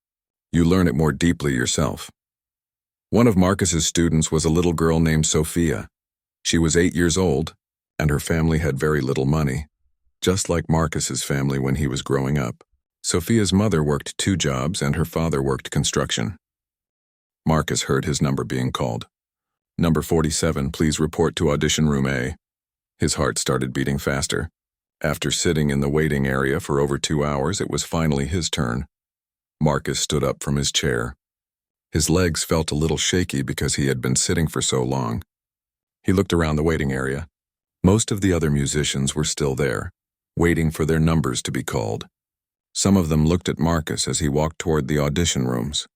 you learn it more deeply yourself. One of Marcus's students was a little girl named Sophia. She was 8 years old, and her family had very little money, just like Marcus's family when he was growing up. Sophia's mother worked 2 jobs and her father worked construction. Marcus heard his number being called. "Number 47, please report to audition room A." His heart started beating faster. After sitting in the waiting area for over 2 hours, it was finally his turn. Marcus stood up from his chair. His legs felt a little shaky because he had been sitting for so long. He looked around the waiting area. Most of the other musicians were still there, waiting for their numbers to be called. Some of them looked at Marcus as he walked toward the audition rooms.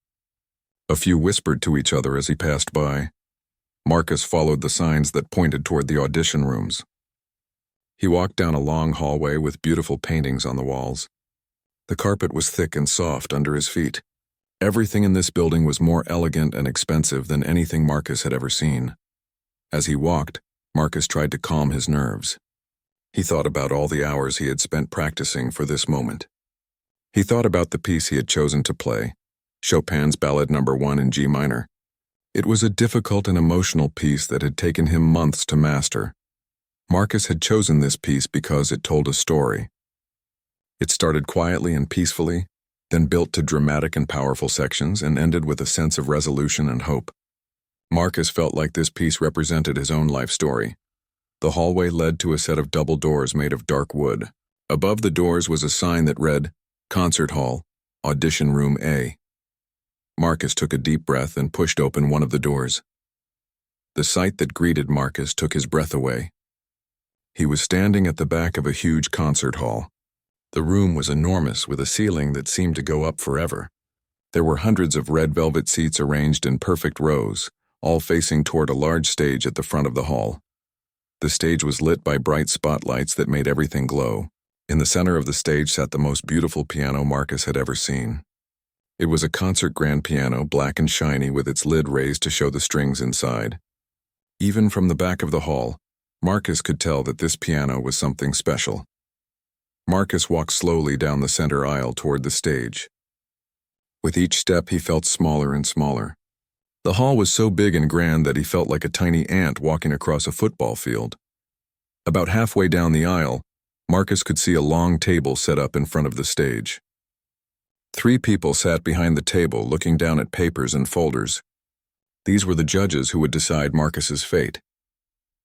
A few whispered to each other as he passed by. Marcus followed the signs that pointed toward the audition rooms. He walked down a long hallway with beautiful paintings on the walls. The carpet was thick and soft under his feet. Everything in this building was more elegant and expensive than anything Marcus had ever seen. As he walked, Marcus tried to calm his nerves. He thought about all the hours he had spent practicing for this moment. He thought about the piece he had chosen to play, Chopin's Ballade No. 1 in G minor. It was a difficult and emotional piece that had taken him months to master. Marcus had chosen this piece because it told a story. It started quietly and peacefully, then built to dramatic and powerful sections and ended with a sense of resolution and hope. Marcus felt like this piece represented his own life story. The hallway led to a set of double doors made of dark wood. Above the doors was a sign that read, "Concert Hall, Audition Room A." Marcus took a deep breath and pushed open one of the doors. The sight that greeted Marcus took his breath away. He was standing at the back of a huge concert hall. The room was enormous, with a ceiling that seemed to go up forever. There were hundreds of red velvet seats arranged in perfect rows, all facing toward a large stage at the front of the hall. The stage was lit by bright spotlights that made everything glow. In the center of the stage sat the most beautiful piano Marcus had ever seen. It was a concert grand piano, black and shiny, with its lid raised to show the strings inside. Even from the back of the hall, Marcus could tell that this piano was something special. Marcus walked slowly down the center aisle toward the stage. With each step, he felt smaller and smaller. The hall was so big and grand that he felt like a tiny ant walking across a football field. About halfway down the aisle, Marcus could see a long table set up in front of the stage. 3 people sat behind the table looking down at papers and folders. These were the judges who would decide Marcus's fate.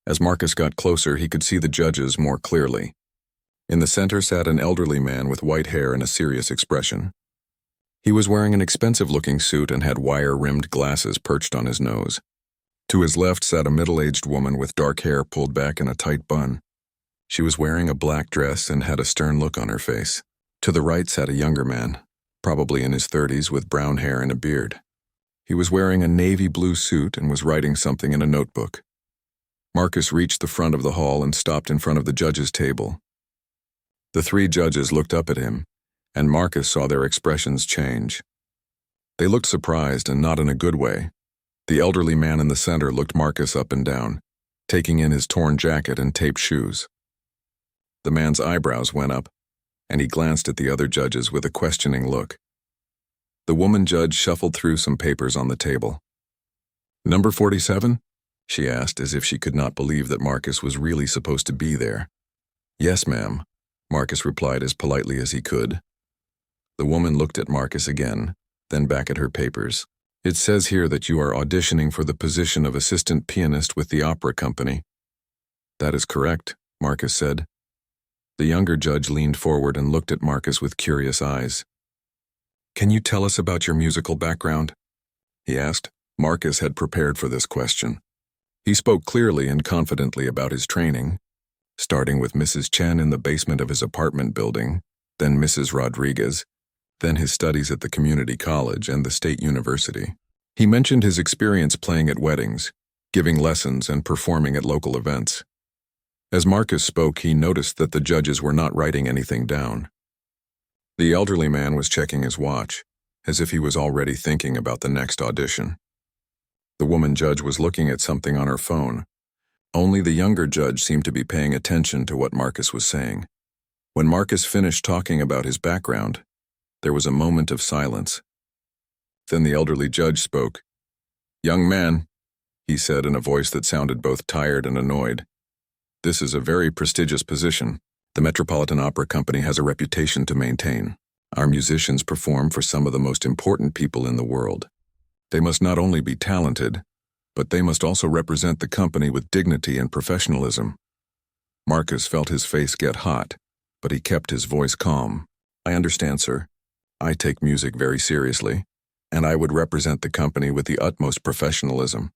As Marcus got closer, he could see the judges more clearly. In the center sat an elderly man with white hair and a serious expression. He was wearing an expensive-looking suit and had wire-rimmed glasses perched on his nose. To his left sat a middle-aged woman with dark hair pulled back in a tight bun. She was wearing a black dress and had a stern look on her face. To the right sat a younger man, probably in his 30s, with brown hair and a beard. He was wearing a navy blue suit and was writing something in a notebook. Marcus reached the front of the hall and stopped in front of the judges' table. The 3 judges looked up at him, and Marcus saw their expressions change. They looked surprised, and not in a good way. The elderly man in the center looked Marcus up and down, taking in his torn jacket and taped shoes. The man's eyebrows went up, and he glanced at the other judges with a questioning look. The woman judge shuffled through some papers on the table. "Number 47?" she asked, as if she could not believe that Marcus was really supposed to be there. "Yes, ma'am," Marcus replied as politely as he could. The woman looked at Marcus again, then back at her papers. "It says here that you are auditioning for the position of assistant pianist with the opera company." "That is correct," Marcus said. The younger judge leaned forward and looked at Marcus with curious eyes. "Can you tell us about your musical background?" he asked. Marcus had prepared for this question. He spoke clearly and confidently about his training, starting with Mrs. Chen in the basement of his apartment building, then Mrs. Rodriguez, then his studies at the community college and the state university. He mentioned his experience playing at weddings, giving lessons, and performing at local events. As Marcus spoke, he noticed that the judges were not writing anything down. The elderly man was checking his watch, as if he was already thinking about the next audition. The woman judge was looking at something on her phone. Only the younger judge seemed to be paying attention to what Marcus was saying. When Marcus finished talking about his background, there was a moment of silence. Then the elderly judge spoke. "Young man," he said in a voice that sounded both tired and annoyed, "this is a very prestigious position. The Metropolitan Opera Company has a reputation to maintain. Our musicians perform for some of the most important people in the world. They must not only be talented, but they must also represent the company with dignity and professionalism." Marcus felt his face get hot, but he kept his voice calm. "I understand, sir. I take music very seriously, and I would represent the company with the utmost professionalism."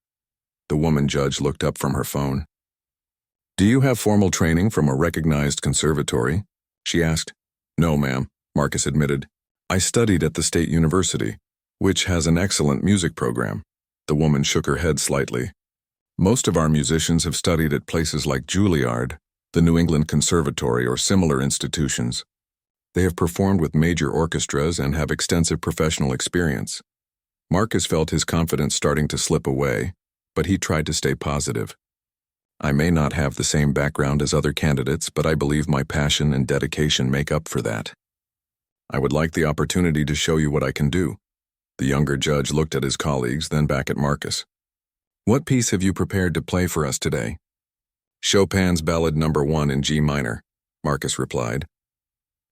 The woman judge looked up from her phone. "Do you have formal training from a recognized conservatory?" she asked. "No, ma'am," Marcus admitted. "I studied at the State University, which has an excellent music program." The woman shook her head slightly. "Most of our musicians have studied at places like Juilliard, the New England Conservatory, or similar institutions. They have performed with major orchestras and have extensive professional experience." Marcus felt his confidence starting to slip away, but he tried to stay positive. "I may not have the same background as other candidates, but I believe my passion and dedication make up for that. I would like the opportunity to show you what I can do." The younger judge looked at his colleagues, then back at Marcus. "What piece have you prepared to play for us today?" "Chopin's Ballad No. 1 in G minor," Marcus replied.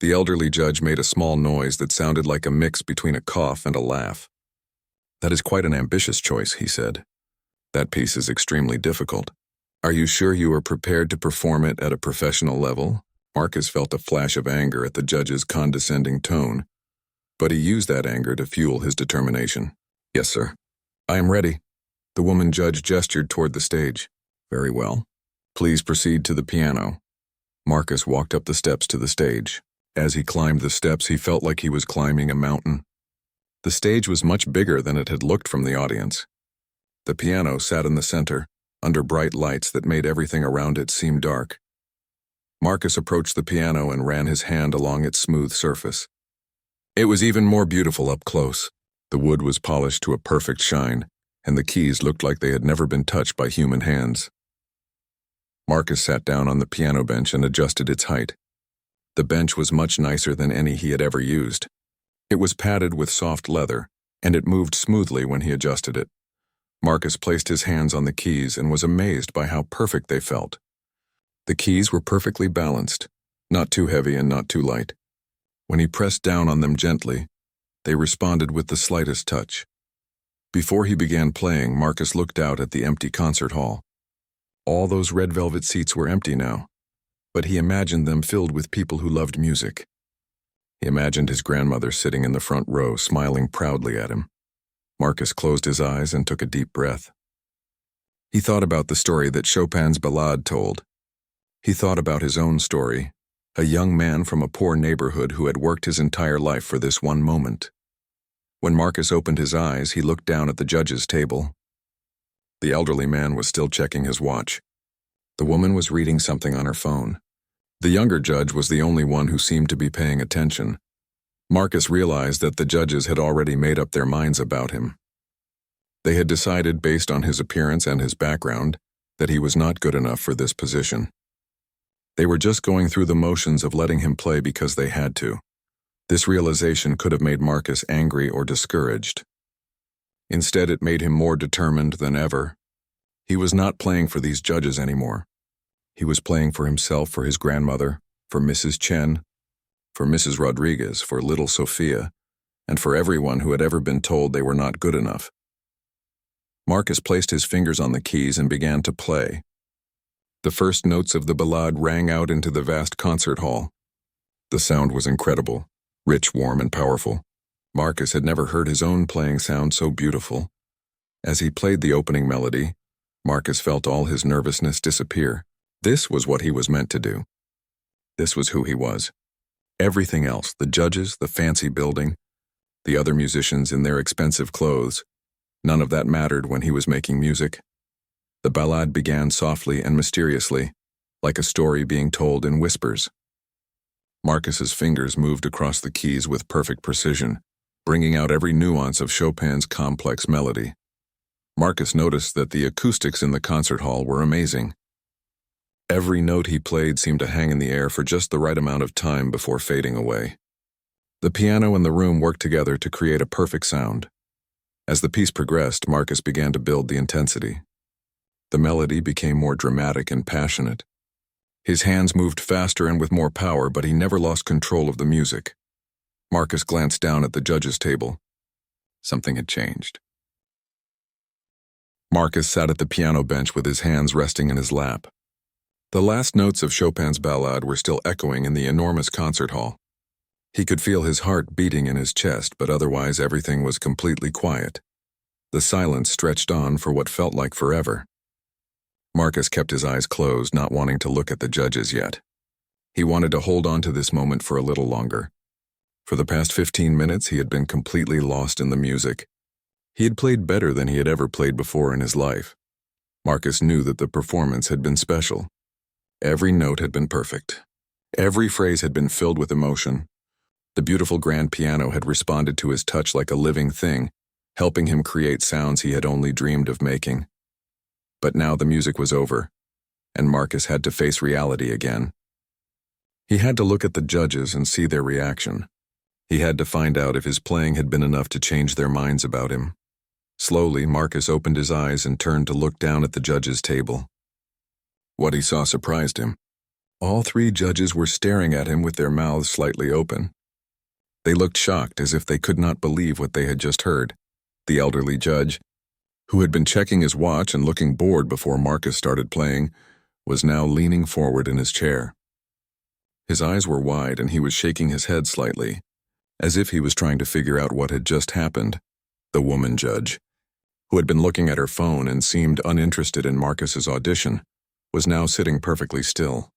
The elderly judge made a small noise that sounded like a mix between a cough and a laugh. "That is quite an ambitious choice," he said. "That piece is extremely difficult. Are you sure you are prepared to perform it at a professional level?" Marcus felt a flash of anger at the judge's condescending tone, but he used that anger to fuel his determination. "Yes, sir. I am ready." The woman judge gestured toward the stage. "Very well. Please proceed to the piano." Marcus walked up the steps to the stage. As he climbed the steps, he felt like he was climbing a mountain. The stage was much bigger than it had looked from the audience. The piano sat in the center, under bright lights that made everything around it seem dark. Marcus approached the piano and ran his hand along its smooth surface. It was even more beautiful up close. The wood was polished to a perfect shine, and the keys looked like they had never been touched by human hands. Marcus sat down on the piano bench and adjusted its height. The bench was much nicer than any he had ever used. It was padded with soft leather, and it moved smoothly when he adjusted it. Marcus placed his hands on the keys and was amazed by how perfect they felt. The keys were perfectly balanced, not too heavy and not too light. When he pressed down on them gently, they responded with the slightest touch. Before he began playing, Marcus looked out at the empty concert hall. All those red velvet seats were empty now, but he imagined them filled with people who loved music. He imagined his grandmother sitting in the front row, smiling proudly at him. Marcus closed his eyes and took a deep breath. He thought about the story that Chopin's Ballade told. He thought about his own story, a young man from a poor neighborhood who had worked his entire life for this one moment. When Marcus opened his eyes, he looked down at the judge's table. The elderly man was still checking his watch. The woman was reading something on her phone. The younger judge was the only one who seemed to be paying attention. Marcus realized that the judges had already made up their minds about him. They had decided, based on his appearance and his background, that he was not good enough for this position. They were just going through the motions of letting him play because they had to. This realization could have made Marcus angry or discouraged. Instead, it made him more determined than ever. He was not playing for these judges anymore. He was playing for himself, for his grandmother, for Mrs. Chen, for Mrs. Rodriguez, for little Sophia, and for everyone who had ever been told they were not good enough. Marcus placed his fingers on the keys and began to play. The first notes of the ballade rang out into the vast concert hall. The sound was incredible, rich, warm, and powerful. Marcus had never heard his own playing sound so beautiful. As he played the opening melody, Marcus felt all his nervousness disappear. This was what he was meant to do. This was who he was. Everything else, the judges, the fancy building, the other musicians in their expensive clothes, none of that mattered when he was making music. The ballade began softly and mysteriously, like a story being told in whispers. Marcus's fingers moved across the keys with perfect precision, bringing out every nuance of Chopin's complex melody. Marcus noticed that the acoustics in the concert hall were amazing. Every note he played seemed to hang in the air for just the right amount of time before fading away. The piano and the room worked together to create a perfect sound. As the piece progressed, Marcus began to build the intensity. The melody became more dramatic and passionate. His hands moved faster and with more power, but he never lost control of the music. Marcus glanced down at the judges' table. Something had changed. Marcus sat at the piano bench with his hands resting in his lap. The last notes of Chopin's ballade were still echoing in the enormous concert hall. He could feel his heart beating in his chest, but otherwise everything was completely quiet. The silence stretched on for what felt like forever. Marcus kept his eyes closed, not wanting to look at the judges yet. He wanted to hold on to this moment for a little longer. For the past 15 minutes, he had been completely lost in the music. He had played better than he had ever played before in his life. Marcus knew that the performance had been special. Every note had been perfect. Every phrase had been filled with emotion. The beautiful grand piano had responded to his touch like a living thing, helping him create sounds he had only dreamed of making. But now the music was over, and Marcus had to face reality again. He had to look at the judges and see their reaction. He had to find out if his playing had been enough to change their minds about him. Slowly, Marcus opened his eyes and turned to look down at the judges' table. What he saw surprised him. All 3 judges were staring at him with their mouths slightly open. They looked shocked, as if they could not believe what they had just heard. The elderly judge, who had been checking his watch and looking bored before Marcus started playing, was now leaning forward in his chair. His eyes were wide and he was shaking his head slightly, as if he was trying to figure out what had just happened. The woman judge, who had been looking at her phone and seemed uninterested in Marcus's audition, was now sitting perfectly still.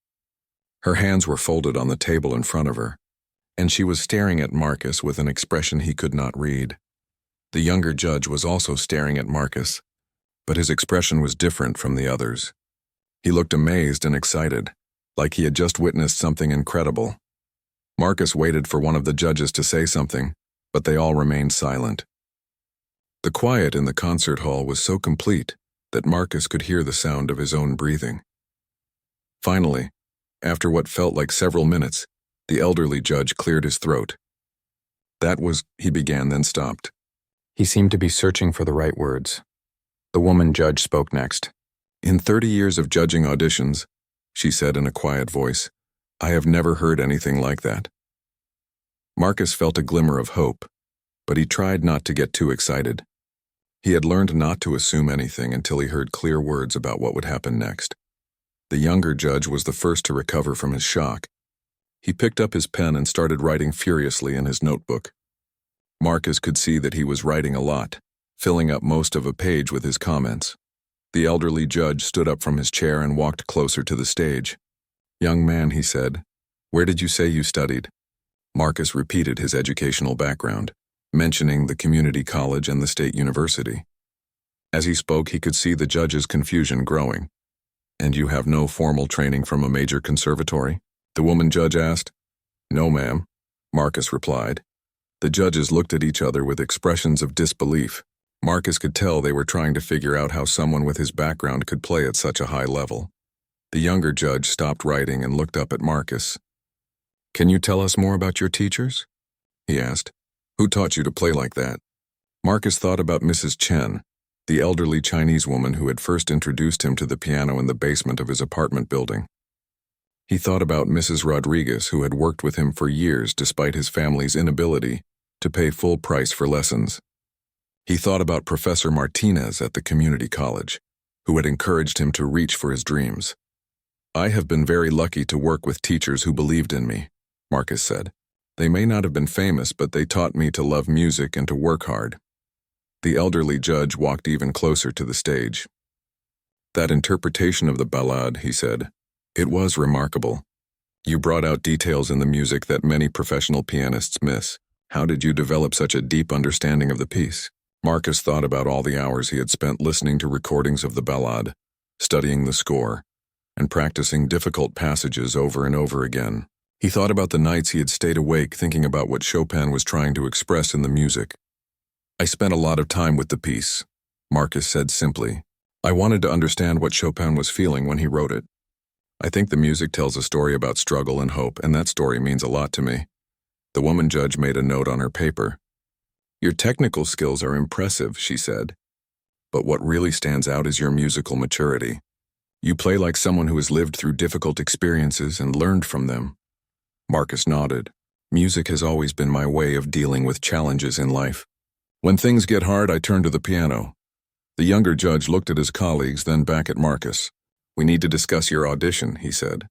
Her hands were folded on the table in front of her, and she was staring at Marcus with an expression he could not read. The younger judge was also staring at Marcus, but his expression was different from the others. He looked amazed and excited, like he had just witnessed something incredible. Marcus waited for one of the judges to say something, but they all remained silent. The quiet in the concert hall was so complete that Marcus could hear the sound of his own breathing. Finally, after what felt like several minutes, the elderly judge cleared his throat. He began, then stopped. He seemed to be searching for the right words. The woman judge spoke next. "In 30 years of judging auditions," she said in a quiet voice, "I have never heard anything like that." Marcus felt a glimmer of hope, but he tried not to get too excited. He had learned not to assume anything until he heard clear words about what would happen next. The younger judge was the first to recover from his shock. He picked up his pen and started writing furiously in his notebook. Marcus could see that he was writing a lot, filling up most of a page with his comments. The elderly judge stood up from his chair and walked closer to the stage. "Young man," he said, "where did you say you studied?" Marcus repeated his educational background, mentioning the community college and the state university. As he spoke, he could see the judge's confusion growing. "And you have no formal training from a major conservatory?" the woman judge asked. "No, ma'am," Marcus replied. The judges looked at each other with expressions of disbelief. Marcus could tell they were trying to figure out how someone with his background could play at such a high level. The younger judge stopped writing and looked up at Marcus. "Can you tell us more about your teachers?" he asked. "Who taught you to play like that?" Marcus thought about Mrs. Chen, the elderly Chinese woman who had first introduced him to the piano in the basement of his apartment building. He thought about Mrs. Rodriguez, who had worked with him for years despite his family's inability to pay full price for lessons. He thought about Professor Martinez at the community college, who had encouraged him to reach for his dreams. "I have been very lucky to work with teachers who believed in me," Marcus said. "They may not have been famous, but they taught me to love music and to work hard." The elderly judge walked even closer to the stage. "That interpretation of the ballade," he said, "it was remarkable. You brought out details in the music that many professional pianists miss. How did you develop such a deep understanding of the piece?" Marcus thought about all the hours he had spent listening to recordings of the ballade, studying the score, and practicing difficult passages over and over again. He thought about the nights he had stayed awake thinking about what Chopin was trying to express in the music. "I spent a lot of time with the piece," Marcus said simply. "I wanted to understand what Chopin was feeling when he wrote it. I think the music tells a story about struggle and hope, and that story means a lot to me." The woman judge made a note on her paper. "Your technical skills are impressive," she said. "But what really stands out is your musical maturity. You play like someone who has lived through difficult experiences and learned from them." Marcus nodded. "Music has always been my way of dealing with challenges in life. When things get hard, I turn to the piano." The younger judge looked at his colleagues, then back at Marcus. "We need to discuss your audition," he said.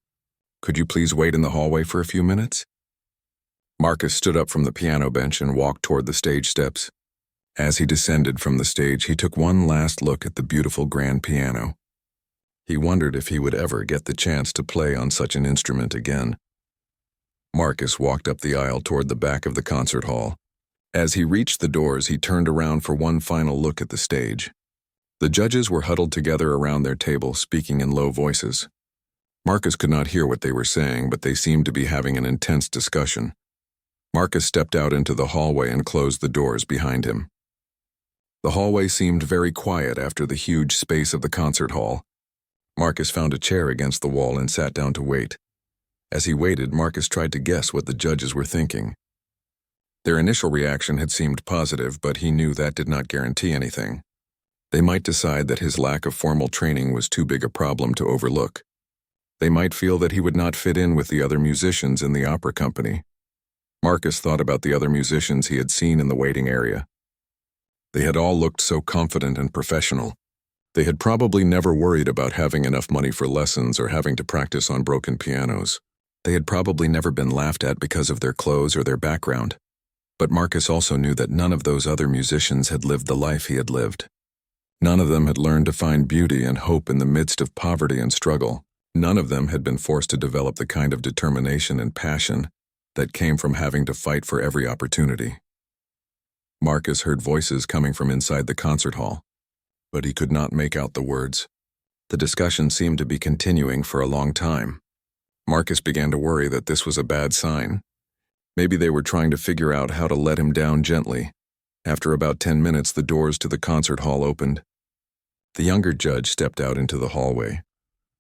"Could you please wait in the hallway for a few minutes?" Marcus stood up from the piano bench and walked toward the stage steps. As he descended from the stage, he took one last look at the beautiful grand piano. He wondered if he would ever get the chance to play on such an instrument again. Marcus walked up the aisle toward the back of the concert hall. As he reached the doors, he turned around for one final look at the stage. The judges were huddled together around their table, speaking in low voices. Marcus could not hear what they were saying, but they seemed to be having an intense discussion. Marcus stepped out into the hallway and closed the doors behind him. The hallway seemed very quiet after the huge space of the concert hall. Marcus found a chair against the wall and sat down to wait. As he waited, Marcus tried to guess what the judges were thinking. Their initial reaction had seemed positive, but he knew that did not guarantee anything. They might decide that his lack of formal training was too big a problem to overlook. They might feel that he would not fit in with the other musicians in the opera company. Marcus thought about the other musicians he had seen in the waiting area. They had all looked so confident and professional. They had probably never worried about having enough money for lessons or having to practice on broken pianos. They had probably never been laughed at because of their clothes or their background. But Marcus also knew that none of those other musicians had lived the life he had lived. None of them had learned to find beauty and hope in the midst of poverty and struggle. None of them had been forced to develop the kind of determination and passion that came from having to fight for every opportunity. Marcus heard voices coming from inside the concert hall, but he could not make out the words. The discussion seemed to be continuing for a long time. Marcus began to worry that this was a bad sign. Maybe they were trying to figure out how to let him down gently. After about 10 minutes, the doors to the concert hall opened. The younger judge stepped out into the hallway.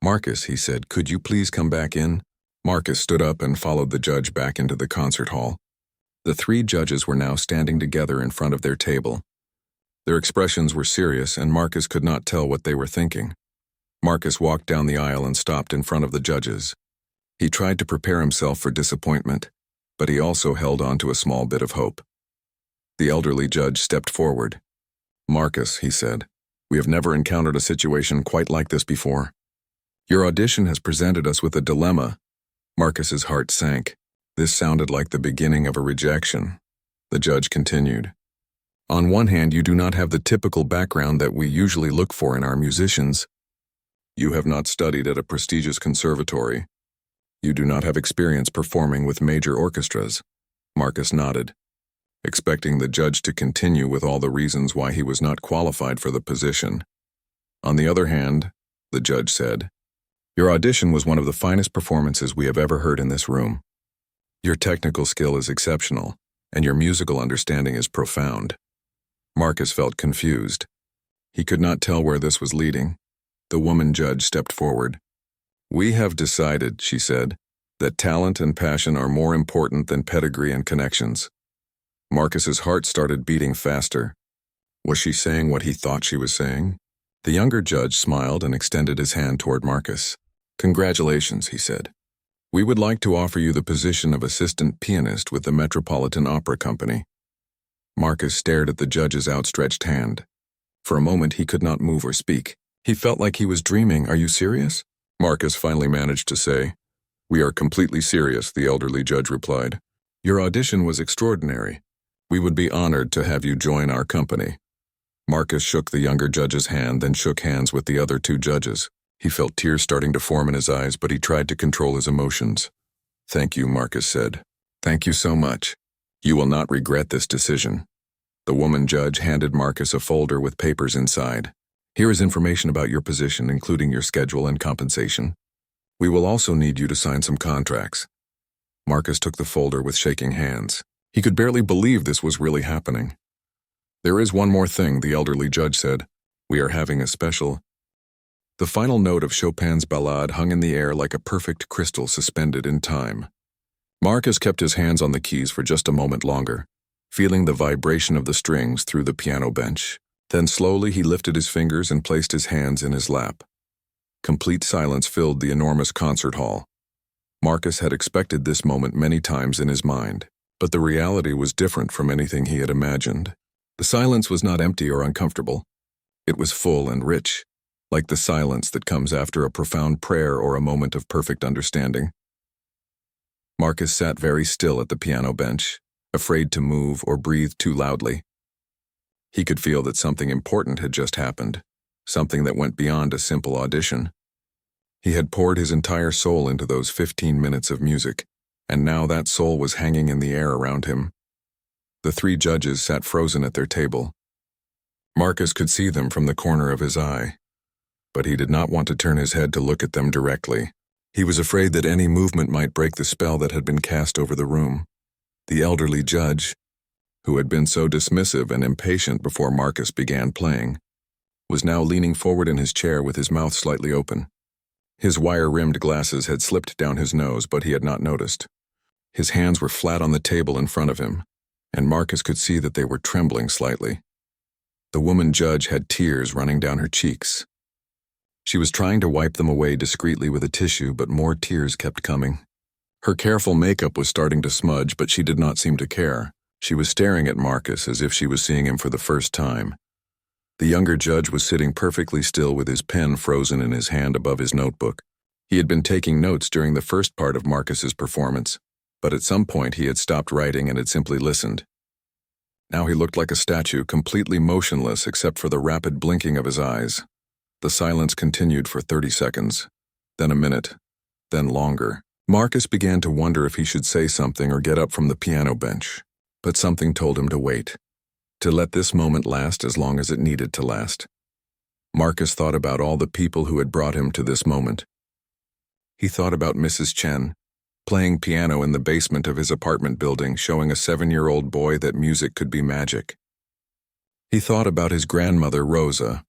"Marcus," he said, "could you please come back in?" Marcus stood up and followed the judge back into the concert hall. The three judges were now standing together in front of their table. Their expressions were serious, and Marcus could not tell what they were thinking. Marcus walked down the aisle and stopped in front of the judges. He tried to prepare himself for disappointment, but he also held on to a small bit of hope. The elderly judge stepped forward. "Marcus," he said, "we have never encountered a situation quite like this before. Your audition has presented us with a dilemma." Marcus's heart sank. This sounded like the beginning of a rejection. The judge continued. "On one hand, you do not have the typical background that we usually look for in our musicians. You have not studied at a prestigious conservatory. You do not have experience performing with major orchestras." Marcus nodded, expecting the judge to continue with all the reasons why he was not qualified for the position. "On the other hand," the judge said, "your audition was one of the finest performances we have ever heard in this room. Your technical skill is exceptional, and your musical understanding is profound." Marcus felt confused. He could not tell where this was leading. The woman judge stepped forward. "We have decided," she said, "that talent and passion are more important than pedigree and connections." Marcus's heart started beating faster. Was she saying what he thought she was saying? The younger judge smiled and extended his hand toward Marcus. "Congratulations," he said. "We would like to offer you the position of assistant pianist with the Metropolitan Opera Company." Marcus stared at the judge's outstretched hand. For a moment he could not move or speak. He felt like he was dreaming. "Are you serious?" Marcus finally managed to say. "We are completely serious," the elderly judge replied. "Your audition was extraordinary. We would be honored to have you join our company." Marcus shook the younger judge's hand, then shook hands with the other two judges. He felt tears starting to form in his eyes, but he tried to control his emotions. "Thank you," Marcus said. "Thank you so much. You will not regret this decision." The woman judge handed Marcus a folder with papers inside. "Here is information about your position, including your schedule and compensation. We will also need you to sign some contracts. Marcus took the folder with shaking hands. He could barely believe this was really happening. There is one more thing, the elderly judge said. We are having a special. The final note of Chopin's ballade hung in the air like a perfect crystal suspended in time. Marcus kept his hands on the keys for just a moment longer, feeling the vibration of the strings through the piano bench. Then slowly he lifted his fingers and placed his hands in his lap. Complete silence filled the enormous concert hall. Marcus had expected this moment many times in his mind, but the reality was different from anything he had imagined. The silence was not empty or uncomfortable. It was full and rich, like the silence that comes after a profound prayer or a moment of perfect understanding. Marcus sat very still at the piano bench, afraid to move or breathe too loudly. He could feel that something important had just happened, something that went beyond a simple audition. He had poured his entire soul into those 15 minutes of music, and now that soul was hanging in the air around him. The three judges sat frozen at their table. Marcus could see them from the corner of his eye, but he did not want to turn his head to look at them directly. He was afraid that any movement might break the spell that had been cast over the room. The elderly judge, who had been so dismissive and impatient before Marcus began playing, was now leaning forward in his chair with his mouth slightly open. His wire-rimmed glasses had slipped down his nose, but he had not noticed. His hands were flat on the table in front of him, and Marcus could see that they were trembling slightly. The woman judge had tears running down her cheeks. She was trying to wipe them away discreetly with a tissue, but more tears kept coming. Her careful makeup was starting to smudge, but she did not seem to care. She was staring at Marcus as if she was seeing him for the first time. The younger judge was sitting perfectly still with his pen frozen in his hand above his notebook. He had been taking notes during the first part of Marcus's performance, but at some point he had stopped writing and had simply listened. Now he looked like a statue, completely motionless except for the rapid blinking of his eyes. The silence continued for 30 seconds, then a minute, then longer. Marcus began to wonder if he should say something or get up from the piano bench, but something told him to wait, to let this moment last as long as it needed to last. Marcus thought about all the people who had brought him to this moment. He thought about Mrs. Chen, playing piano in the basement of his apartment building, showing a 7-year-old boy that music could be magic. He thought about his grandmother, Rosa,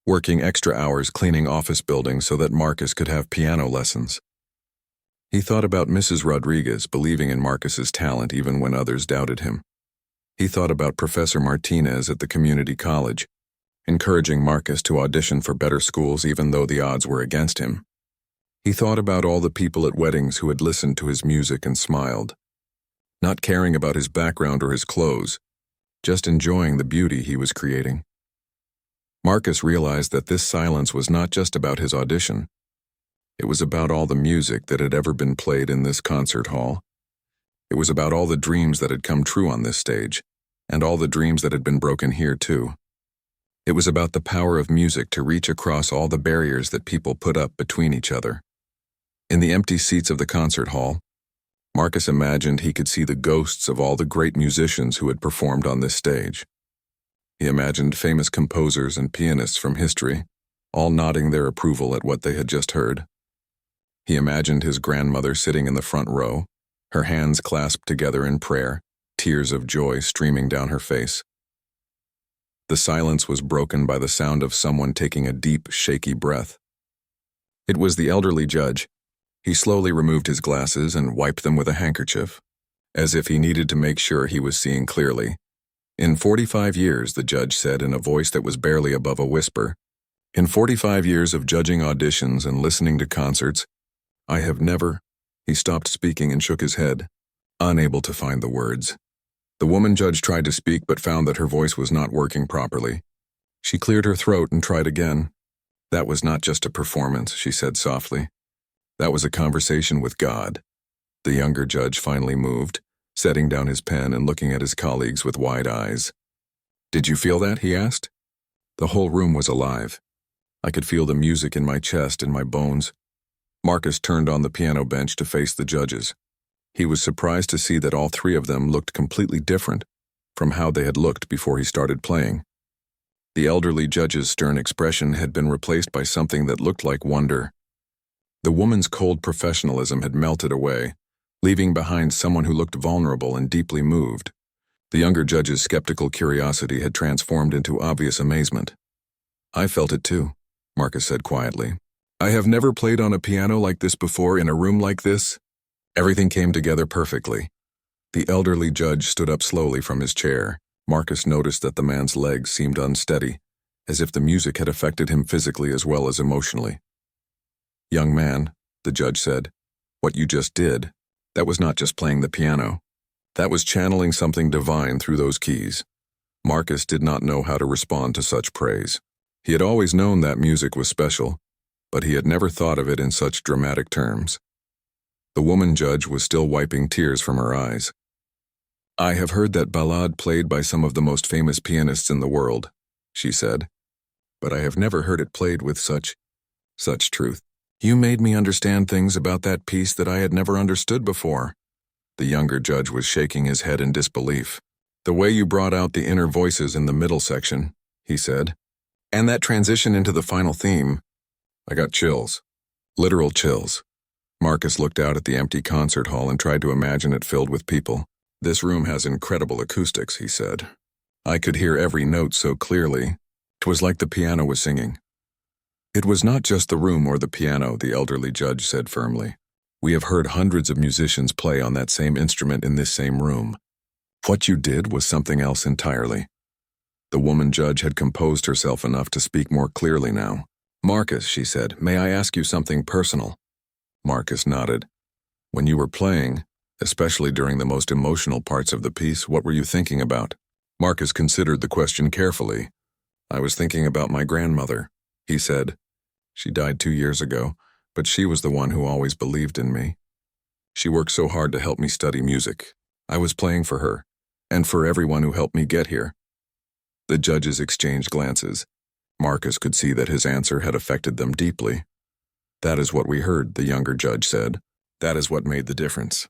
working extra hours cleaning office buildings so that Marcus could have piano lessons. He thought about Mrs. Rodriguez believing in Marcus's talent even when others doubted him. He thought about Professor Martinez at the community college, encouraging Marcus to audition for better schools even though the odds were against him. He thought about all the people at weddings who had listened to his music and smiled, not caring about his background or his clothes, just enjoying the beauty he was creating. Marcus realized that this silence was not just about his audition. It was about all the music that had ever been played in this concert hall. It was about all the dreams that had come true on this stage, and all the dreams that had been broken here too. It was about the power of music to reach across all the barriers that people put up between each other. In the empty seats of the concert hall, Marcus imagined he could see the ghosts of all the great musicians who had performed on this stage. He imagined famous composers and pianists from history, all nodding their approval at what they had just heard. He imagined his grandmother sitting in the front row, her hands clasped together in prayer, tears of joy streaming down her face. The silence was broken by the sound of someone taking a deep, shaky breath. It was the elderly judge. He slowly removed his glasses and wiped them with a handkerchief, as if he needed to make sure he was seeing clearly. In 45 years, the judge said in a voice that was barely above a whisper, in 45 years of judging auditions and listening to concerts, I have never... He stopped speaking and shook his head, unable to find the words. The woman judge tried to speak but found that her voice was not working properly. She cleared her throat and tried again. That was not just a performance, she said softly. That was a conversation with God. The younger judge finally moved, setting down his pen and looking at his colleagues with wide eyes. Did you feel that? He asked. The whole room was alive. I could feel the music in my chest and my bones. Marcus turned on the piano bench to face the judges. He was surprised to see that all three of them looked completely different from how they had looked before he started playing. The elderly judge's stern expression had been replaced by something that looked like wonder. The woman's cold professionalism had melted away, leaving behind someone who looked vulnerable and deeply moved. The younger judge's skeptical curiosity had transformed into obvious amazement. "I felt it too," Marcus said quietly. "I have never played on a piano like this before in a room like this." Everything came together perfectly. The elderly judge stood up slowly from his chair. Marcus noticed that the man's legs seemed unsteady, as if the music had affected him physically as well as emotionally. "Young man," the judge said, "what you just did, that was not just playing the piano. That was channeling something divine through those keys." Marcus did not know how to respond to such praise. He had always known that music was special, but he had never thought of it in such dramatic terms. The woman judge was still wiping tears from her eyes. "I have heard that ballade played by some of the most famous pianists in the world," she said, "but I have never heard it played with such truth. You made me understand things about that piece that I had never understood before." The younger judge was shaking his head in disbelief. "The way you brought out the inner voices in the middle section," he said, "and that transition into the final theme. I got chills. Literal chills." Marcus looked out at the empty concert hall and tried to imagine it filled with people. "This room has incredible acoustics," he said. "I could hear every note so clearly. 'Twas like the piano was singing." "It was not just the room or the piano," the elderly judge said firmly. "We have heard hundreds of musicians play on that same instrument in this same room. What you did was something else entirely." The woman judge had composed herself enough to speak more clearly now. "Marcus," she said, "may I ask you something personal?" Marcus nodded. "When you were playing, especially during the most emotional parts of the piece, what were you thinking about?" Marcus considered the question carefully. "I was thinking about my grandmother," he said. "She died 2 years ago, but she was the one who always believed in me. She worked so hard to help me study music. I was playing for her, and for everyone who helped me get here." The judges exchanged glances. Marcus could see that his answer had affected them deeply. "That is what we heard," the younger judge said. "That is what made the difference.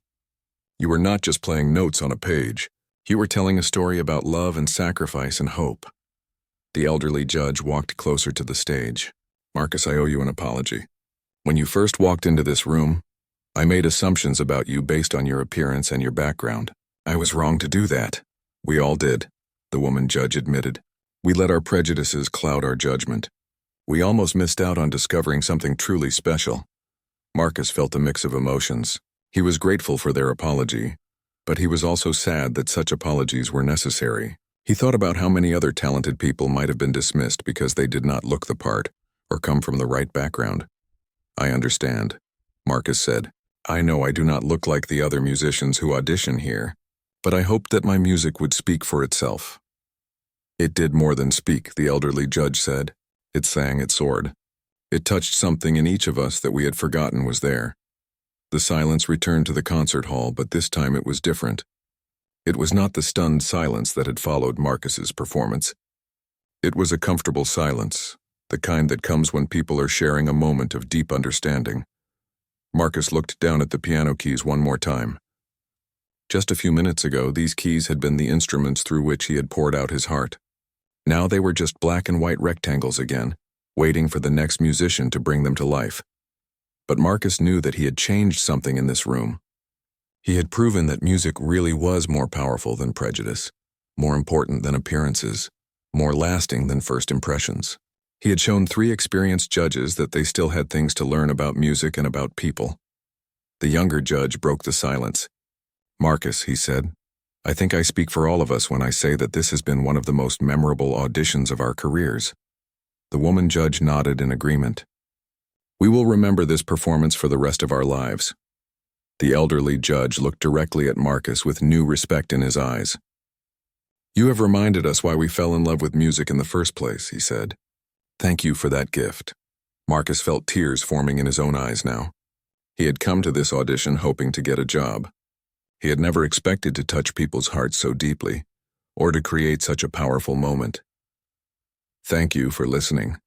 You were not just playing notes on a page. You were telling a story about love and sacrifice and hope." The elderly judge walked closer to the stage. "Marcus, I owe you an apology. When you first walked into this room, I made assumptions about you based on your appearance and your background. I was wrong to do that. We all did," the woman judge admitted. "We let our prejudices cloud our judgment. We almost missed out on discovering something truly special." Marcus felt a mix of emotions. He was grateful for their apology, but he was also sad that such apologies were necessary. He thought about how many other talented people might have been dismissed because they did not look the part or come from the right background. "I understand," Marcus said. "I know I do not look like the other musicians who audition here, but I hoped that my music would speak for itself." "It did more than speak," the elderly judge said. "It sang, it soared. It touched something in each of us that we had forgotten was there." The silence returned to the concert hall, but this time it was different. It was not the stunned silence that had followed Marcus's performance. It was a comfortable silence, the kind that comes when people are sharing a moment of deep understanding. Marcus looked down at the piano keys one more time. Just a few minutes ago, these keys had been the instruments through which he had poured out his heart. Now they were just black and white rectangles again, waiting for the next musician to bring them to life. But Marcus knew that he had changed something in this room. He had proven that music really was more powerful than prejudice, more important than appearances, more lasting than first impressions. He had shown 3 experienced judges that they still had things to learn about music and about people. The younger judge broke the silence. "Marcus," he said, "I think I speak for all of us when I say that this has been one of the most memorable auditions of our careers." The woman judge nodded in agreement. "We will remember this performance for the rest of our lives." The elderly judge looked directly at Marcus with new respect in his eyes. "You have reminded us why we fell in love with music in the first place," he said. "Thank you for that gift." Marcus felt tears forming in his own eyes now. He had come to this audition hoping to get a job. He had never expected to touch people's hearts so deeply, or to create such a powerful moment. "Thank you for listening,"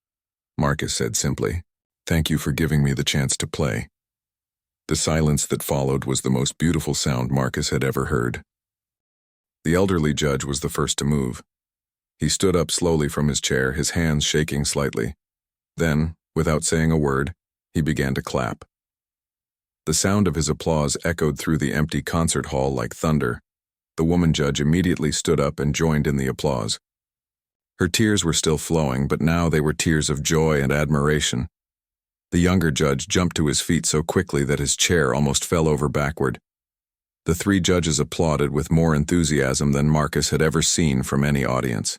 Marcus said simply. "Thank you for giving me the chance to play." The silence that followed was the most beautiful sound Marcus had ever heard. The elderly judge was the first to move. He stood up slowly from his chair, his hands shaking slightly. Then, without saying a word, he began to clap. The sound of his applause echoed through the empty concert hall like thunder. The woman judge immediately stood up and joined in the applause. Her tears were still flowing, but now they were tears of joy and admiration. The younger judge jumped to his feet so quickly that his chair almost fell over backward. The three judges applauded with more enthusiasm than Marcus had ever seen from any audience.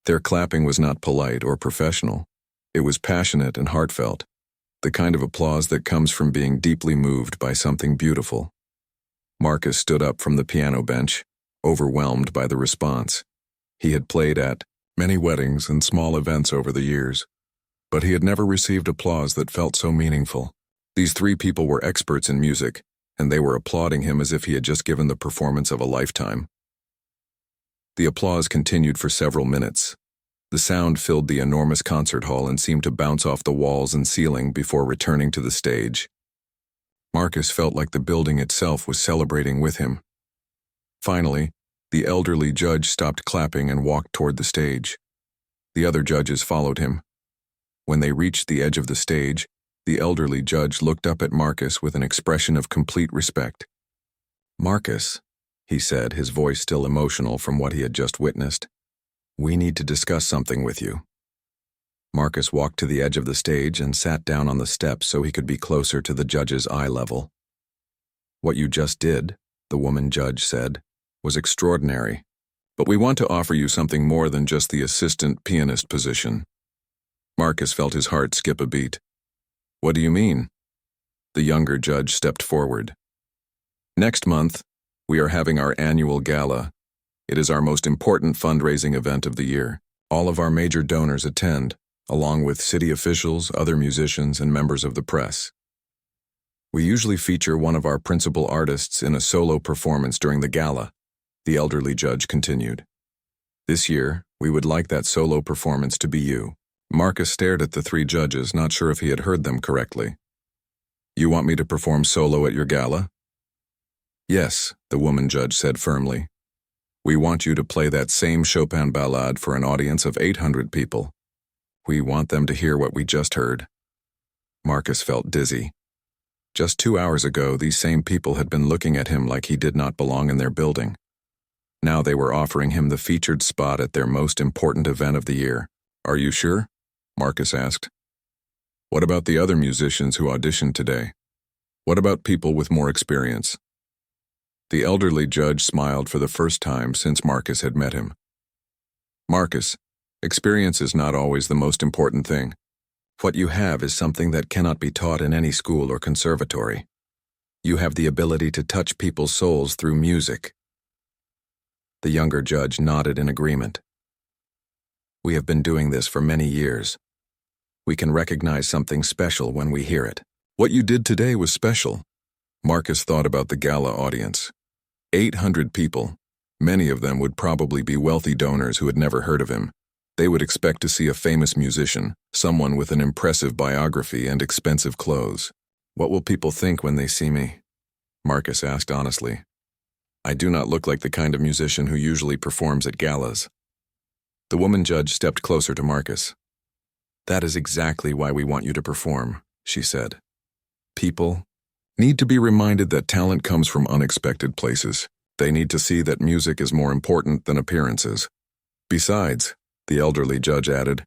Their clapping was not polite or professional. It was passionate and heartfelt, the kind of applause that comes from being deeply moved by something beautiful. Marcus stood up from the piano bench, overwhelmed by the response. He had played at many weddings and small events over the years, but he had never received applause that felt so meaningful. These three people were experts in music, and they were applauding him as if he had just given the performance of a lifetime. The applause continued for several minutes. The sound filled the enormous concert hall and seemed to bounce off the walls and ceiling before returning to the stage. Marcus felt like the building itself was celebrating with him. Finally, the elderly judge stopped clapping and walked toward the stage. The other judges followed him. When they reached the edge of the stage, the elderly judge looked up at Marcus with an expression of complete respect. "Marcus," he said, his voice still emotional from what he had just witnessed, "we need to discuss something with you." Marcus walked to the edge of the stage and sat down on the steps so he could be closer to the judge's eye level. "What you just did," the woman judge said, "was extraordinary, but we want to offer you something more than just the assistant pianist position." Marcus felt his heart skip a beat. "What do you mean?" The younger judge stepped forward. "Next month, we are having our annual gala. It is our most important fundraising event of the year. All of our major donors attend, along with city officials, other musicians, and members of the press. We usually feature one of our principal artists in a solo performance during the gala," the elderly judge continued. "This year, we would like that solo performance to be you." Marcus stared at the three judges, not sure if he had heard them correctly. "You want me to perform solo at your gala?" "Yes," the woman judge said firmly. "We want you to play that same Chopin ballade for an audience of 800 people. We want them to hear what we just heard." Marcus felt dizzy. Just 2 hours ago, these same people had been looking at him like he did not belong in their building. Now they were offering him the featured spot at their most important event of the year. "Are you sure?" Marcus asked. "What about the other musicians who auditioned today? What about people with more experience?" The elderly judge smiled for the first time since Marcus had met him. "Marcus, experience is not always the most important thing. What you have is something that cannot be taught in any school or conservatory. You have the ability to touch people's souls through music." The younger judge nodded in agreement. "We have been doing this for many years. We can recognize something special when we hear it." "What you did today was special." Marcus thought about the gala audience. 800 people. Many of them would probably be wealthy donors who had never heard of him. They would expect to see a famous musician, someone with an impressive biography and expensive clothes. "What will people think when they see me?" Marcus asked honestly. "I do not look like the kind of musician who usually performs at galas." The woman judge stepped closer to Marcus. "That is exactly why we want you to perform," she said. "People need to be reminded that talent comes from unexpected places. They need to see that music is more important than appearances. Besides," the elderly judge added,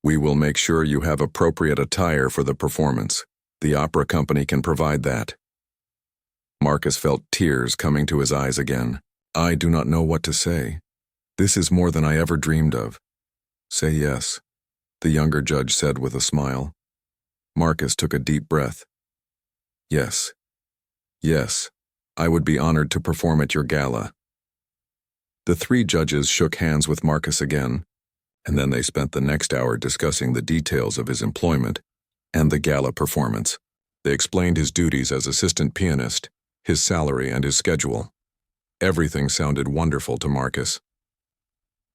"we will make sure you have appropriate attire for the performance. The opera company can provide that." Marcus felt tears coming to his eyes again. "I do not know what to say. This is more than I ever dreamed of." "Say yes," the younger judge said with a smile. Marcus took a deep breath. "Yes. Yes, I would be honored to perform at your gala." The three judges shook hands with Marcus again, and then they spent the next hour discussing the details of his employment and the gala performance. They explained his duties as assistant pianist, his salary, and his schedule. Everything sounded wonderful to Marcus.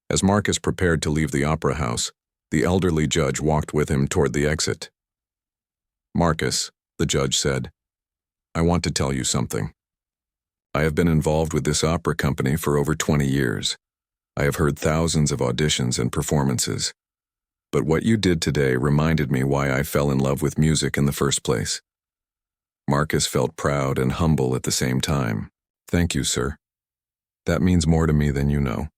As Marcus prepared to leave the opera house, the elderly judge walked with him toward the exit. "Marcus," the judge said, "I want to tell you something. I have been involved with this opera company for over 20 years. I have heard thousands of auditions and performances. But what you did today reminded me why I fell in love with music in the first place. Marcus felt proud and humble at the same time. Thank you, sir. That means more to me than you know.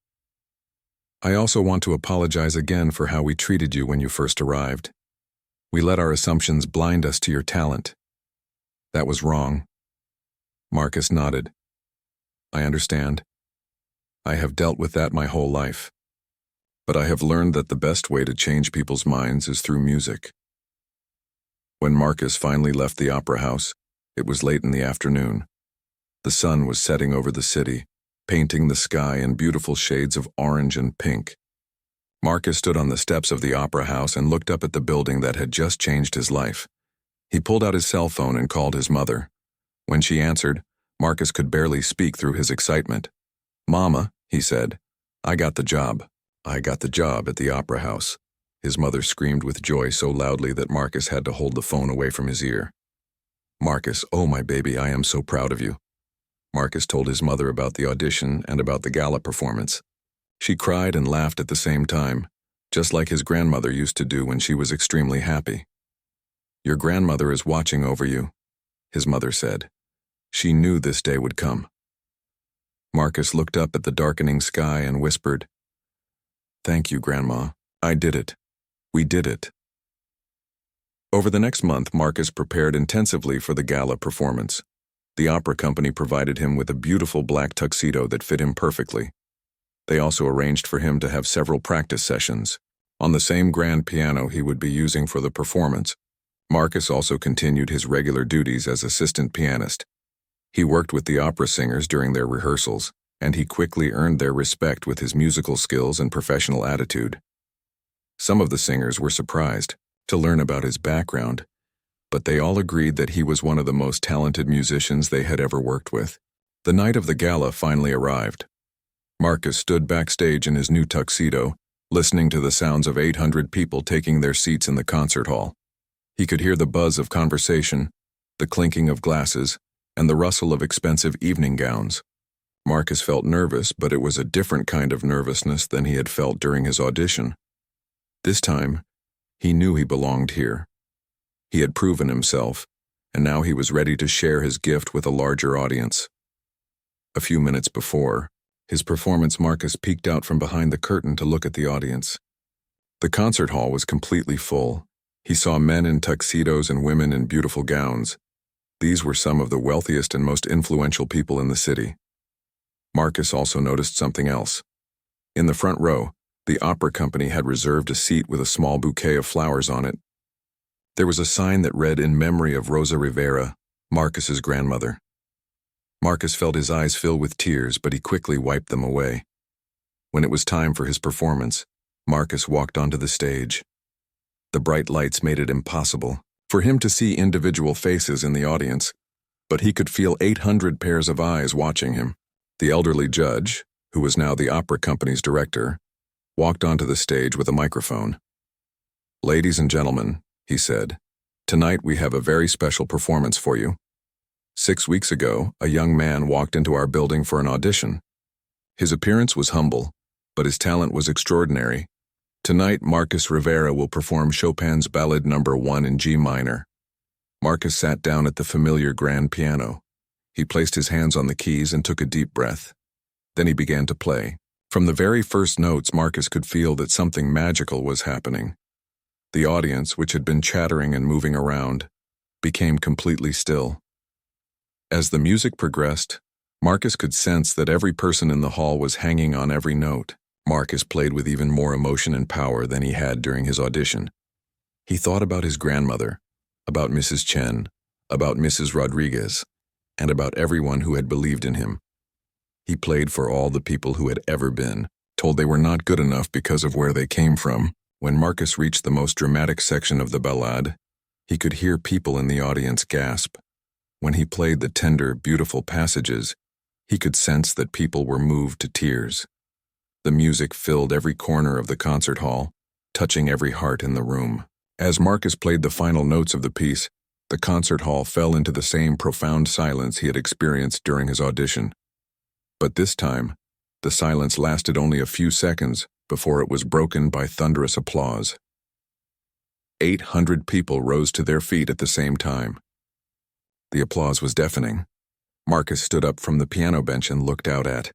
I also want to apologize again for how we treated you when you first arrived. We let our assumptions blind us to your talent. That was wrong. Marcus nodded. I understand. I have dealt with that my whole life. But I have learned that the best way to change people's minds is through music. When Marcus finally left the opera house, it was late in the afternoon. The sun was setting over the city, painting the sky in beautiful shades of orange and pink. Marcus stood on the steps of the opera house and looked up at the building that had just changed his life. He pulled out his cell phone and called his mother. When she answered, Marcus could barely speak through his excitement. "Mama," he said, "I got the job. I got the job at the opera house." His mother screamed with joy so loudly that Marcus had to hold the phone away from his ear. "Marcus, oh my baby, I am so proud of you." Marcus told his mother about the audition and about the gala performance. She cried and laughed at the same time, just like his grandmother used to do when she was extremely happy. "Your grandmother is watching over you," his mother said. She knew this day would come. Marcus looked up at the darkening sky and whispered, "Thank you, Grandma. I did it. We did it." Over the next month, Marcus prepared intensively for the gala performance. The opera company provided him with a beautiful black tuxedo that fit him perfectly. They also arranged for him to have several practice sessions on the same grand piano he would be using for the performance. Marcus also continued his regular duties as assistant pianist. He worked with the opera singers during their rehearsals, and he quickly earned their respect with his musical skills and professional attitude. Some of the singers were surprised to learn about his background, but they all agreed that he was one of the most talented musicians they had ever worked with. The night of the gala finally arrived. Marcus stood backstage in his new tuxedo, listening to the sounds of 800 people taking their seats in the concert hall. He could hear the buzz of conversation, the clinking of glasses, and the rustle of expensive evening gowns. Marcus felt nervous, but it was a different kind of nervousness than he had felt during his audition. This time, he knew he belonged here. He had proven himself, and now he was ready to share his gift with a larger audience. A few minutes before his performance, Marcus peeked out from behind the curtain to look at the audience. The concert hall was completely full. He saw men in tuxedos and women in beautiful gowns. These were some of the wealthiest and most influential people in the city. Marcus also noticed something else. In the front row, the opera company had reserved a seat with a small bouquet of flowers on it. There was a sign that read, "In memory of Rosa Rivera, Marcus's grandmother." Marcus felt his eyes fill with tears, but he quickly wiped them away. When it was time for his performance, Marcus walked onto the stage. The bright lights made it impossible for him to see individual faces in the audience, but he could feel 800 pairs of eyes watching him. The elderly judge, who was now the opera company's director, walked onto the stage with a microphone. "Ladies and gentlemen," he said, "tonight we have a very special performance for you. 6 weeks ago, a young man walked into our building for an audition. His appearance was humble, but his talent was extraordinary. Tonight, Marcus Rivera will perform Chopin's Ballade No. 1 in G minor." Marcus sat down at the familiar grand piano. He placed his hands on the keys and took a deep breath. Then he began to play. From the very first notes, Marcus could feel that something magical was happening. The audience, which had been chattering and moving around, became completely still. As the music progressed, Marcus could sense that every person in the hall was hanging on every note. Marcus played with even more emotion and power than he had during his audition. He thought about his grandmother, about Mrs. Chen, about Mrs. Rodriguez, and about everyone who had believed in him. He played for all the people who had ever been told they were not good enough because of where they came from. When Marcus reached the most dramatic section of the ballade, he could hear people in the audience gasp. When he played the tender, beautiful passages, he could sense that people were moved to tears. The music filled every corner of the concert hall, touching every heart in the room. As Marcus played the final notes of the piece, the concert hall fell into the same profound silence he had experienced during his audition. But this time, the silence lasted only a few seconds before it was broken by thunderous applause. 800 people rose to their feet at the same time. The applause was deafening. Marcus stood up from the piano bench and looked out at